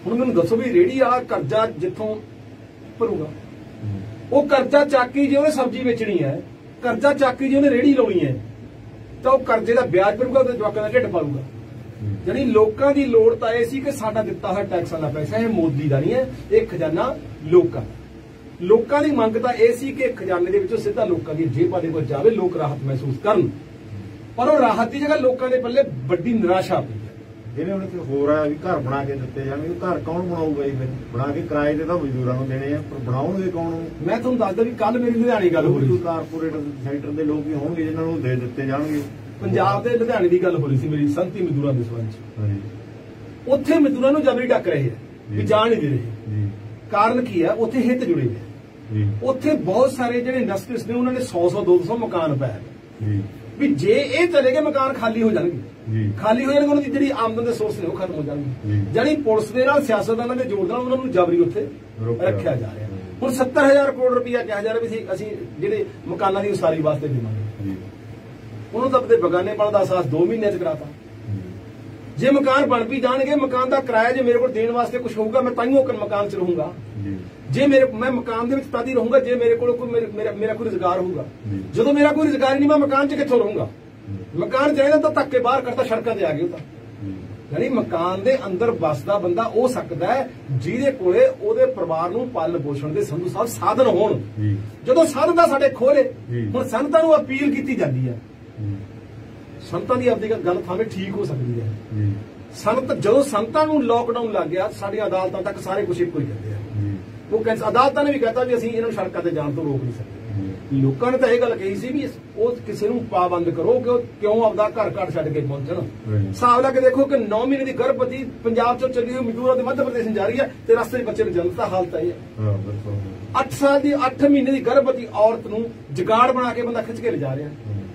ਹੁਣ ਮੈਨੂੰ ਦੱਸੋ ਵੀ ਰੇਹੜੀ ਵਾਲਾ ਕਰਜ਼ਾ ਜਿੱਥੋਂ ਭਰੂਗਾ, ਉਹ ਕਰਜ਼ਾ ਚਾਕੀ ਜੇ ਉਹਨੇ ਸਬਜ਼ੀ ਵੇਚਣੀ ਹੈ, ਕਰਜ਼ਾ ਚਾਕੀ ਜੇ ਉਹਨੇ ਰੇਹੜੀ ਲਾਉਣੀ ਹੈ ਤਾਂ ਉਹ ਕਰਜ਼ੇ ਦਾ ਵਿਆਜ ਭਰੂਗਾ ਤੇ ਜਵਾਕਾਂ ਦਾ ਢਿੱਡ ਪਾਲੂਗਾ। ਜਾਨੀ ਲੋਕਾਂ ਦੀ ਲੋੜ ਤਾਂ ਇਹ ਸੀ ਕਿ ਸਾਡਾ ਦਿੱਤਾ ਹੋਇਆ ਟੈਕਸਾਂ ਦਾ ਪੈਸਾ ਇਹ ਮੋਦੀ ਦਾ ਨਹੀਂ ਹੈ, ਇਹ ਖਜ਼ਾਨਾ ਲੋਕਾਂ ਦੀ ਮੰਗ ਤਾਂ ਇਹ ਸੀ ਕਿ ਖਜ਼ਾਨੇ ਦੇ ਵਿੱਚੋਂ ਸਿੱਧਾ ਲੋਕਾਂ ਦੀ ਜੇਬਾਂ ਦੇ ਕੋਲ ਜਾਵੇ, ਲੋਕ ਰਾਹਤ ਮਹਿਸੂਸ ਕਰਨ। ਪਰ ਉਹ ਰਾਹਤ ਦੀ ਜਗ੍ਹਾ ਲੋਕਾਂ ਦੇ ਪੱਲੇ ਵੱਡੀ ਨਿਰਾਸ਼ਾ ਪਈ। ਜਿਹਨੇ ਹੁਣ ਇੱਕ ਹੋਰ ਆ ਵੀ ਘਰ ਬਣਾ ਕੇ ਦਿੱਤੇ ਜਾਣਗੇ, ਘਰ ਕੌਣ ਬਣਾਊਗਾ ਜੀ? ਫਿਰ ਬਣਾ ਕੇ ਕਿਰਾਏ ਤੇ ਤਾਂ ਮਜ਼ਦੂਰਾਂ ਨੂੰ ਦੇਣੇ ਆ, ਪਰ ਬਣਾਉਣਗੇ ਕੌਣ? ਮੈਂ ਤੁਹਾਨੂੰ ਦੱਸਦਾ ਵੀ ਕੱਲ ਮੇਰੀ ਲੁਧਿਆਣੇ ਗੱਲ ਹੋ ਰਹੀ ਸੀ, ਕਾਰਪੋਰੇਟ ਸੈਕਟਰ ਦੇ ਲੋਕ ਵੀ ਹੋਣਗੇ ਜਿਨ੍ਹਾਂ ਨੂੰ ਦੇ ਦਿੱਤੇ ਜਾਣਗੇ। ਪੰਜਾਬ ਦੇ ਲੁਧਿਆਣੇ ਦੀ ਗੱਲ ਹੋ ਰਹੀ ਸੀ ਮੇਰੀ, ਸੰਤੀ ਮਜ਼ਦੂਰਾਂ ਦੇ ਸੰਬੰਧ ਚ। ਉੱਥੇ ਮਜ਼ਦੂਰਾਂ ਨੂੰ ਜਬਰੀ ਡੱਕ ਰਹੇ ਆ ਵੀ ਜਾਣ ਨਹੀਂ ਦੇ ਰਹੇ। ਕਾਰਨ ਕੀ ਹੈ? ਉੱਥੇ ਹਿੱਤ ਜੁੜੇ ਹੋਏ, ਉੱਥੇ ਬਹੁਤ ਸਾਰੇ ਜਿਹੜੇ ਇੰਡਸਟਰੀਜ਼ ਨੇ ਉਹਨਾਂ ਨੇ 100 200 ਮਕਾਨ ਪਾਏ ਵੀ ਜੇ ਇਹ ਚਲੇ ਗਏ ਮਕਾਨ ਖਾਲੀ ਹੋ ਜਾਣਗੇ, ਉਹਨਾਂ ਦੀ ਜਿਹੜੀ ਆਮਦਨ ਦੇ ਸੋਰਸ ਨੇ ਉਹ ਖਤਮ ਹੋ ਜਾਣਗੇ। ਜਾਨੀ ਪੁਲਿਸ ਦੇ ਨਾਲ ਸਿਆਸਤਦਾਨਾਂ ਦੇ ਜੋੜ ਨਾਲ ਉਹਨਾਂ ਨੂੰ ਜਬਰੀ ਉੱਥੇ ਰੱਖਿਆ ਜਾ ਰਿਹਾ। ਹੁਣ 70,000 ਕਰੋੜ ਰੁਪਇਆ ਕਿਹਾ ਜਾ ਰਿਹਾ ਵੀ ਅਸੀਂ ਜਿਹੜੇ ਮਕਾਨਾਂ ਦੀ ਉਸਾਰੀ ਵਾਸਤੇ ਦੇਵਾਂਗੇ, ਉਹਨੂੰ ਤਾਂ ਆਪਣੇ ਬਗਾਨੇਪਣ ਦਾ ਅਹਿਸਾਸ 2 ਮਹੀਨਿਆਂ ਚ ਕਰਾਤਾ। ਜੇ ਮਕਾਨ ਬਣ ਵੀ ਜਾਣਗੇ, ਮਕਾਨ ਦਾ ਕਿਰਾਇਆ ਜੇ ਮੇਰੇ ਕੋਲ ਦੇਣ ਵਾਸਤੇ ਕੁਝ ਹੋਊਗਾ, ਮੈਂ ਤਾਂਹੀਓ ਮਕਾਨ ਚ ਰਹੂੰਗਾ। ਜੇ ਮੈਂ ਮਕਾਨ ਦੇ ਵਿੱਚ ਤਾਂ ਹੀ ਰਹੂੰਗਾ ਜੇ ਮੇਰੇ ਕੋਲ ਕੋਈ ਮੇਰਾ ਕੋਈ ਰੁਜ਼ਗਾਰ ਹੋਊਗਾ। ਜਦੋਂ ਮੇਰਾ ਕੋਈ ਰੁਜ਼ਗਾਰ ਨਹੀਂ, ਮੈਂ ਮਕਾਨ 'ਚ ਕਿੱਥੋਂ ਰਹੂੰਗਾ? ਮਕਾਨ ਚਾਹੀਦਾ ਤਾਂ ਧੱਕੇ ਬਾਹਰ ਕਰਤਾ, ਸੜਕਾਂ ਤੇ ਆ ਗਏ। ਉਹ ਤਾਂ ਯਾਨੀ ਮਕਾਨ ਦੇ ਅੰਦਰ ਵੱਸਦਾ ਬੰਦਾ ਉਹ ਸਕਦਾ ਹੈ ਜਿਹਦੇ ਕੋਲੇ ਉਹਦੇ ਪਰਿਵਾਰ ਨੂੰ ਪਾਲਣ ਪੋਸ਼ਣ ਦੇ ਸੰਧੂ ਸਾਹਿਬ ਸਾਧਨ ਹੋਣ। ਜਦੋਂ ਸਾਧਨ ਦਾ ਸਾਡੇ ਖੋਲੇ, ਹੁਣ ਸੰਤਾਂ ਨੂੰ ਅਪੀਲ ਕੀਤੀ ਜਾਂਦੀ ਹੈ, ਸੰਤਾਂ ਦੀ ਆਪਣੀ ਗੱਲ ਥਾਵੇਂ ਠੀਕ ਹੋ ਸਕਦੀ ਹੈ। ਜਦੋਂ ਸੰਤਾਂ ਨੂੰ ਲੋਕਡਾਊਨ ਲੱਗ ਗਿਆ, ਸਾਡੀਆਂ ਅਦਾਲਤਾਂ ਤੱਕ ਸਾਰੇ ਕੁਝ ਇੱਕੋ ਹੀ ਕਹਿੰਦੇ ਆ। ਉਹ ਕਹਿੰਦੇ ਅਦਾਲਤਾਂ ਨੇ ਵੀ ਕਹਤਾ ਵੀ ਅਸੀਂ ਇਹਨਾਂ ਨੂੰ ਸੜਕਾਂ ਤੇ ਜਾਣ ਤੋਂ ਰੋਕ ਨਹੀਂ ਸਕਦੇ। ਲੋਕਾਂ ਨੇ ਤਾਂ ਇਹ ਗੱਲ ਕਹੀ ਸੀ ਵੀ ਉਹ ਕਿਸੇ ਨੂੰ ਪਾਬੰਦ ਕਰੋ ਕਿ ਉਹ ਕਿਉਂ ਆਪਦਾ ਘਰ ਘਰ ਛੱਡ ਕੇ ਪਹੁੰਚਣ। ਹਿਸਾਬ ਲਾ ਕੇ ਦੇਖੋ ਕਿ 9 ਮਹੀਨੇ ਦੀ ਗਰਭਵਤੀ ਪੰਜਾਬ ਚੋਂ ਚੱਲੀ ਹੋਈ ਮਜ਼ਦੂਰਾਂ ਦੇ ਮੱਧ ਪ੍ਰਦੇਸ਼ ਨੂੰ ਜਾ ਰਹੀ ਹੈ ਤੇ ਰਸਤੇ 'ਚ ਬੱਚੇ ਨੂੰ ਜਨਮ ਦਾ ਹਾਲਤ ਇਹ ਹੈ। 8 ਸਾਲ ਦੀ 8 ਮਹੀਨੇ ਦੀ ਗਰਭਵਤੀ ਔਰਤ ਨੂੰ ਜਗਾੜ ਬਣਾ ਕੇ ਬੰਦਾ ਖਿੱਚ ਕੇ ਲਿਜਾ ਰਿਹਾ।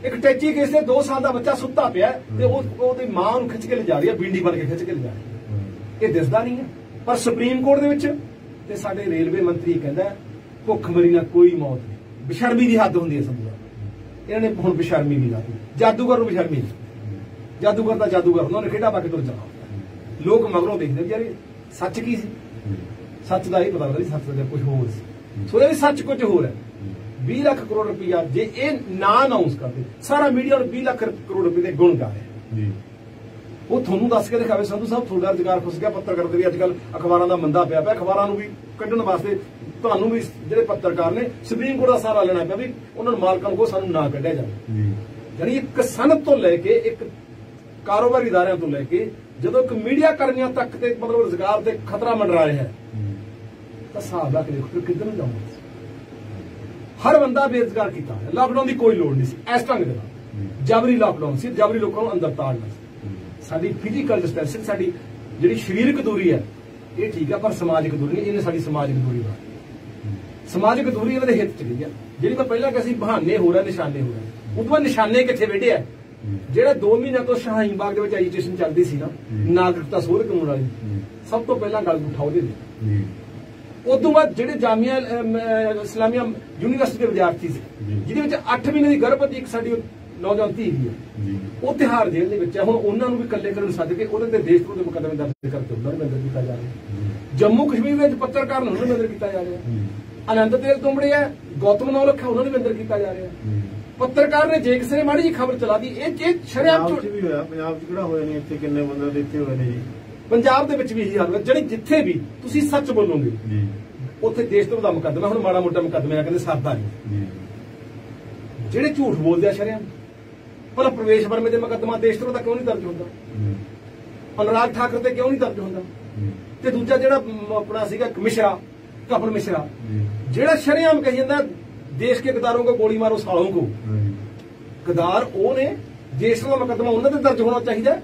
ਇੱਕ ਟੈਚੀ ਕੇਸ ਤੇ 2 ਸਾਲ ਦਾ ਬੱਚਾ ਸੁੱਤਾ ਪਿਆ ਤੇ ਉਹਦੀ ਮਾਂ ਨੂੰ ਖਿੱਚ ਕੇ ਲਿਜਾ ਰਹੀ ਹੈ, ਬਿੰਡੀ ਬਣ ਕੇ ਖਿੱਚ ਕੇ ਲਿਜਾ ਰਹੀ ਹੈ। ਇਹ ਦਿਸਦਾ ਨਹੀਂ ਹੈ। ਪਰ ਸੁਪਰੀਮ ਕੋਰਟ ਦੇ ਵਿੱਚ ਤੇ ਸਾਡੇ ਰੇਲਵੇ ਮੰਤਰੀ ਕਹਿੰਦਾ ਭੁੱਖਮਰੀ ਨਾਲ ਕੋਈ ਮੌਤ ਨਹੀਂ। ਬੇਸ਼ਰਮੀ ਦੀ ਹੱਦ ਹੁੰਦੀ ਹੈ ਸਮਝੋ। ਇਹਨਾਂ ਨੇ ਹੁਣ ਬੇਸ਼ਰਮੀ ਵੀ ਲਾਤੀ। ਜਾਦੂਗਰ ਨੂੰ ਬੇਸ਼ਰਮੀ ਨਹੀਂ। ਜਾਦੂਗਰ ਦਾ ਜਾਦੂਗਰ ਉਹਨਾਂ ਨੇ ਖੇਡਾ ਪਾ ਕੇ ਤੁਰ ਜਾਣਾ। लोग मगरों देखते यार सच की सी, सच का ही पता लगता सच का कुछ होर सी, सो ये सच कुछ होर है। 20 लाख करोड़ रुपया जे ये ना अनाउंस करते, सारा मीडिया 20 लाख करोड़ रुपए के गुण गा रहा है, वो थोनू दस के दिखावे संधू साहब थोड़ा रोजगार खुस गया, पत्रकार भी अजकल अखबारों का मंदा पिया, अखबारों भी कढ़न वास्ते ਤੁਹਾਨੂੰ भी ਜਿਹੜੇ पत्रकार ने सुप्रीम कोर्ट का सहारा लेना पिया भी उन्होंने मालकां को सानू ना कढ़िया जाए। यानी एक सनत तो लैके एक कारोबारी इदारियां तो लैके ਜਦੋਂ ਇੱਕ मीडिया कर्मियों तक ਤੇ मतलब रोजगार ਤੇ खतरा मंडरा रहा है ਤਾਂ ਹਿਸਾਬ ਲਾ ਕੇ ਦੇਖੋ ਫਿਰ ਕਿੱਧਰ ਨੂੰ ਜਾਊਗਾ। ਹਰ ਬੰਦਾ ਬੇਰੁਜ਼ਗਾਰ ਕੀਤਾ ਹੈ, ਲਾਕਡਾਊਨ ਦੀ ਕੋਈ ਲੋੜ ਨਹੀਂ ਸੀ, ਇਸ ਢੰਗ ਦੇ ਨਾਲ ਜਬਰੀ ਲਾਕਡਾਊਨ ਸੀ, ਜਬਰੀ ਲੋਕਾਂ ਨੂੰ ਅੰਦਰ ਤਾੜਨਾ ਸੀ। ਸਾਡੀ ਫਿਜ਼ੀਕਲ ਡਿਸਟੈਂਸਿੰਗ, ਸਾਡੀ ਜਿਹੜੀ ਸਰੀਰਕ ਦੂਰੀ ਹੈ ਇਹ ਠੀਕ ਹੈ, ਪਰ ਸਮਾਜਿਕ ਦੂਰੀ ਨਹੀਂ, ਇਹਨੇ ਸਾਡੀ ਸਮਾਜਿਕ ਦੂਰੀ ਦਾ ਸਮਾਜਿਕ ਦੂਰੀ ਇਹਨਾਂ ਦੇ ਹਿੱਤ ਚ ਗਈ ਆ। ਜਿਹੜੀ ਮੈਂ ਪਹਿਲਾਂ ਕਿਹਾ ਸੀ ਬਹਾਨੇ ਹੋ ਰਿਹਾ, ਨਿਸ਼ਾਨੇ ਹੋ ਰਹੇ, ਉਦੋਂ ਨਿਸ਼ਾਨੇ ਕਿੱਥੇ ਵੇਢੇ ਆ। ਜਿਹੜਾ 2 ਮਹੀਨਿਆਂ ਤੋਂ ਸ਼ਾਹੀਨ ਬਾਗ ਦੇ ਵਿੱਚ ਐਜੀਟੇਸ਼ਨ ਚੱਲਦੀ ਸੀ ਨਾ ਨਾਗਰਿਕਤਾ ਸੋਧ ਕਾਨੂੰਨ ਵਾਲੀ, ਸਭ ਤੋਂ ਪਹਿਲਾਂ ਗੱਲ ਉਠਾ ਉਹਦੇ ਤੇ। ਉਦੋਂ ਬਾਅਦ ਜਿਹੜੇ ਜਾਮੀਆ ਇਸਲਾਮੀਆ ਯੂਨੀਵਰਸਿਟੀ ਦੇ ਵਿਦਿਆਰਥੀ ਸੀ ਜਿਹਦੇ ਵਿੱਚ 8 ਮਹੀਨੇ ਦੀ ਗਰਭਵਤੀ ਇੱਕ ਸਾਡੀ ਨੌਜਵਾਨ ਧੀ ਵੀ ਹੈ, ਉਹ ਤਿਹਾੜ ਜੇਲ੍ਹ ਦੇ ਵਿੱਚ ਹੈ। ਹੁਣ ਉਹਨਾਂ ਨੂੰ ਵੀ ਇਕੱਲੇ ਕਰਨ ਸੱਦ ਕੇ ਉਹਦੇ ਤੇ ਦੇਸ਼ ਵਿਰੋਧੀ ਮੁਕੱਦਮੇ ਦਰਜ ਕਰਕੇ ਉਹਨਾਂ ਨੂੰ ਅੰਦਰ ਕੀਤਾ ਜਾ ਰਿਹਾ। ਜੰਮੂ ਕਸ਼ਮੀਰ ਵਿੱਚ ਪੱਤਰਕਾਰ ਨੂੰ ਅੰਦਰ ਕੀਤਾ ਜਾ ਰਿਹਾ। ਆਨੰਦ ਤੇਲ ਤੁੰਬੜੇ ਹੈ, ਗੌਤਮ ਨੌਲਖਾ ਉਹਨਾਂ ਨੂੰ ਅੰਦਰ ਕੀਤਾ ਜਾ ਰਿਹਾ। ਪੱਤਰਕਾਰ ਨੇ ਜੇ ਕਿਸੇ ਨੇ ਮਾੜੀ ਜੀ ਖਬਰ ਚਲਾ ਦੀ ਇਹ ਸ਼ਰਿਆਮ ਵੀ ਹੋਇਆ। ਪੰਜਾਬ 'ਚ ਕਿਹੜਾ ਹੋਇਆ ਨਹੀਂ, ਇੱਥੇ ਕਿੰਨੇ ਬੰਦੇ ਦੇ ਇੱਥੇ ਹੋਏ ਨੇ ਜੀ। ਪੰਜਾਬ ਦੇ ਵਿੱਚ ਵੀ ਇਹੀ ਹਾਲ ਹੈ। ਜਿਹੜੀ ਜਿੱਥੇ ਵੀ ਤੁਸੀਂ ਸੱਚ ਬੋਲੋਗੇ ਜੀ ਉੱਥੇ ਦੇਸ਼ ਤੋਂ ਦਾ ਮੁਕੱਦਮਾ। ਹੁਣ ਮਾੜਾ ਮੋਟਾ ਮੁਕੱਦਮੇ ਆ ਕਹਿੰਦੇ ਸਰਦਾ ਨਹੀਂ, ਜਿਹੜੇ ਝੂਠ ਬੋਲਦੇ ਆ ਸ਼ਰਿਆਮ। ਭਲਾ ਪ੍ਰਵੇਸ਼ ਵਰਮੇ ਦੇ ਮੁਕੱਦਮਾ ਦੇਸ਼ ਤੋਂ ਦਾ ਕਿਉਂ ਨਹੀਂ ਦਰਜ ਹੁੰਦਾ? ਅਨੁਰਾਗ ਠਾਕੁਰ ਤੇ ਕਿਉਂ ਨਹੀਂ ਦਰਜ ਹੁੰਦਾ? ਤੇ ਦੂਜਾ ਜਿਹੜਾ ਆਪਣਾ ਸੀਗਾ ਮਿਸ਼ਰਾ, ਕਪਲ ਮਿਸ਼ਰਾ, ਜਿਹੜਾ ਸ਼ਰਿਆਮ ਕਹੀ ਜਾਂਦਾ देश के गद्दारों को गोली मारो सालों को, गद्दार वो ने, देश का मुकदमा उन्होंने दर्ज होना चाहिए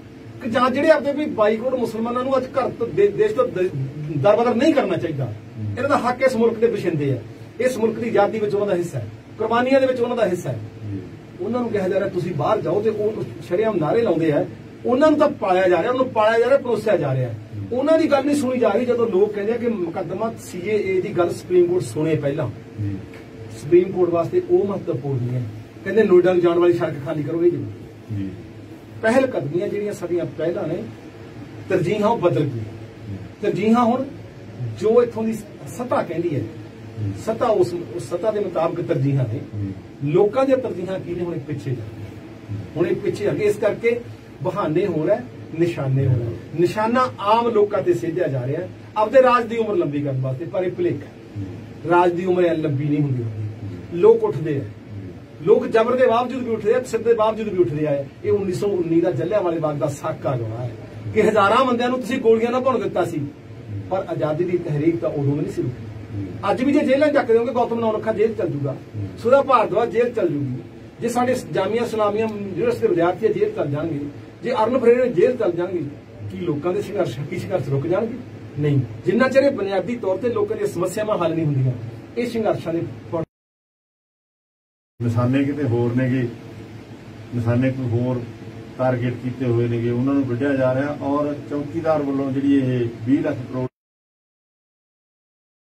कि जहां जेडे आपदे भी 22 करोड़ मुसलमानों को अज घर तो देश तो दरबदर नहीं करना चाहिए। इन्हां दा हक इस मुल्क के बशिंदे है, इस मुल्क की आजादी विच उन्हां दा हिस्सा है, कुर्बानियां दे विच उन्हां दा हिस्सा है। उन्हां नूं कहा जा रहा तुसीं बाहर जाओ ते वो शरेआम नारे लाउंदे है, उन्हां नूं तां पालिया जा रहा, उन्हां पालिया जा रहा, परोसिया जा रहा है। उन्हां दी गल नहीं सुनी जा रही। जदों लोग कहंदे कि मुकदमा CAA दी गल सुप्रीम कोर्ट सुने पहला, सुप्रीम कोर्ट वास्ते वो महत्वपूर्ण नहीं है। कहते नोएडा जाने वाली सड़क खाली करो, ये जी पहल कदमियां ਜਿਹੜੀਆਂ ਸਾਡੀਆਂ ਪਹਿਲਾਂ ਨੇ ਤਰਜੀਹਾਂ ਉਹ ਬਦਲ ਗਈਆਂ। ਤਰਜੀਹਾਂ ਹੁਣ ਜੋ ਇਥੋਂ ਦੀ ਸੱਤਾ ਕਹਿੰਦੀ ਹੈ, ਸੱਤਾ ਉਸ ਸੱਤਾ ਦੇ ਮੁਤਾਬਕ ਤਰਜੀਹਾਂ ਨੇ। ਲੋਕਾਂ ਦੀਆਂ ਤਰਜੀਹਾਂ ਕੀ ਨੇ ਹੁਣ ਪਿੱਛੇ ਜਾ ਰਹੀਆਂ, ਹੁਣ ਇਹ ਪਿੱਛੇ ਅੱਗੇ। ਇਸ ਕਰਕੇ ਬਹਾਨੇ ਹੋ ਰਿਹਾ, ਨਿਸ਼ਾਨੇ ਹੋ ਰਹੇ। ਨਿਸ਼ਾਨਾ ਆਮ ਲੋਕਾਂ ਤੇ ਸੇਧਿਆ ਜਾ ਰਿਹਾ ਆਪਦੇ ਰਾਜ ਦੀ ਉਮਰ ਲੰਬੀ ਕਰਨ ਵਾਸਤੇ, ਪਰ ਇਹ ਭੁਲੇਖਾ। ਰਾਜ ਦੀ ਉਮਰ ਲੰਬੀ ਨਹੀਂ ਹੁੰਦੀ। ਲੋਕ ਉੱਠਦੇ ਆ, ਲੋਕ ਜ਼ਬਰ ਦੇ ਬਾਵਜੂਦ ਵੀ ਉੱਠਦੇ ਆ, ਸਿਰ ਦੇ ਬਾਵਜੂਦ ਵੀ ਉੱਠਦੇ ਆ। ਇਹ 1919 ਦਾ ਜਲਿਆਂਵਾਲੇ ਬਾਗ ਦਾ ਸਾਕਾ ਗਵਾ ਹੈ ਕਿ ਹਜ਼ਾਰਾਂ ਬੰਦਿਆਂ ਨੂੰ ਤੁਸੀਂ ਗੋਲੀਆਂ ਨਾਲ ਭੁੰਨ ਦਿੱਤਾ ਸੀ, ਪਰ ਆਜ਼ਾਦੀ ਦੀ ਤਹਿਰੀਕ ਤਾਂ ਉਦੋਂ ਵੀ ਨਹੀਂ ਸੀ ਰੁਕੀ। ਅੱਜ ਵੀ ਜੇ ਜੇਲ੍ਹਾਂ ਚੱਕ ਦੇਵੋਗੇ, ਗੌਤਮ ਨੌਲਖਾ ਜੇਲ੍ਹ ਚੱਲ ਜੂਗਾ, ਸੁਦਾ ਭਾਰਦਵਾਜ ਜੇਲ੍ਹ ਚੱਲ ਜੂਗੀ, ਜੇ ਸਾਡੇ ਜਾਮੀਆ ਇਸਲਾਮੀਆ ਯੂਨੀਵਰਸਿਟੀ ਦੇ ਵਿਦਿਆਰਥੀ ਜੇਲ੍ਹ ਚੱਲ ਜਾਣਗੇ, ਜੇ ਅਰਨ ਫਰੇਰੇ ਜੇਲ੍ਹ ਚੱਲ ਜਾਣਗੇ, ਕੀ ਲੋਕਾਂ ਦੇ ਸੰਘਰਸ਼ ਰੁਕ ਜਾਣਗੇ? ਨਹੀਂ। ਜਿੰਨਾ ਚਿਰ ਬੁਨਿਆਦੀ ਤੌਰ ਤੇ ਲੋਕਾਂ ਦੀਆਂ ਸਮੱਸਿਆਵਾਂ ਹੱਲ ਨਹੀਂ ਹੁੰਦੀਆਂ, ਇਹ ਸੰਘਰਸ਼ਾਂ ਦੇ ਨਿਸ਼ਾਨੇ ਕਿਤੇ ਹੋਰ ਨੇਗੇ, ਨਿਸ਼ਾਨੇ ਕੋਈ ਹੋਰ ਟਾਰਗੇਟ ਕੀਤੇ ਹੋਏ ਨੇਗੇ, ਉਹਨਾਂ ਨੂੰ ਵੱਢਿਆ ਜਾ ਰਿਹਾ। ਔਰ ਚੌਕੀਦਾਰ ਵੱਲੋਂ ਜਿਹੜੀ ਇਹ 20 ਲੱਖ ਕਰੋੜ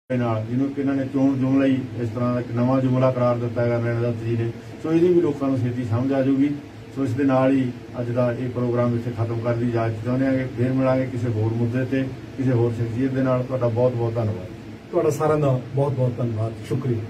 ਨਾਲ ਜਿਹਨੂੰ ਕਿ ਇਹਨਾਂ ਨੇ ਚੋਣ ਜੁਮਲਾ ਹੀ ਇਸ ਤਰ੍ਹਾਂ ਦਾ ਇੱਕ ਨਵਾਂ ਜੁਮਲਾ ਕਰਾਰ ਦਿੱਤਾ ਹੈ ਨਰਿੰਦਰ ਜੀ ਨੇ, ਸੋ ਇਹਦੀ ਵੀ ਲੋਕਾਂ ਨੂੰ ਛੇਤੀ ਸਮਝ ਆ ਜਾਊਗੀ। ਸੋ ਇਸ ਦੇ ਨਾਲ ਹੀ ਅੱਜ ਦਾ ਇਹ ਪ੍ਰੋਗਰਾਮ ਇੱਥੇ ਖਤਮ ਕਰਨ ਦੀ ਇਜਾਜ਼ਤ ਚਾਹੁੰਦੇ ਹਾਂ। ਫਿਰ ਮਿਲਾਂਗੇ ਕਿਸੇ ਹੋਰ ਮੁੱਦੇ ਤੇ, ਕਿਸੇ ਹੋਰ ਸ਼ਖਸੀਅਤ ਦੇ ਨਾਲ। ਤੁਹਾਡਾ ਬਹੁਤ ਬਹੁਤ ਧੰਨਵਾਦ। ਤੁਹਾਡਾ ਸਾਰਿਆਂ ਦਾ ਬਹੁਤ ਬਹੁਤ ਧੰਨਵਾਦ, ਸ਼ੁਕਰੀਆ।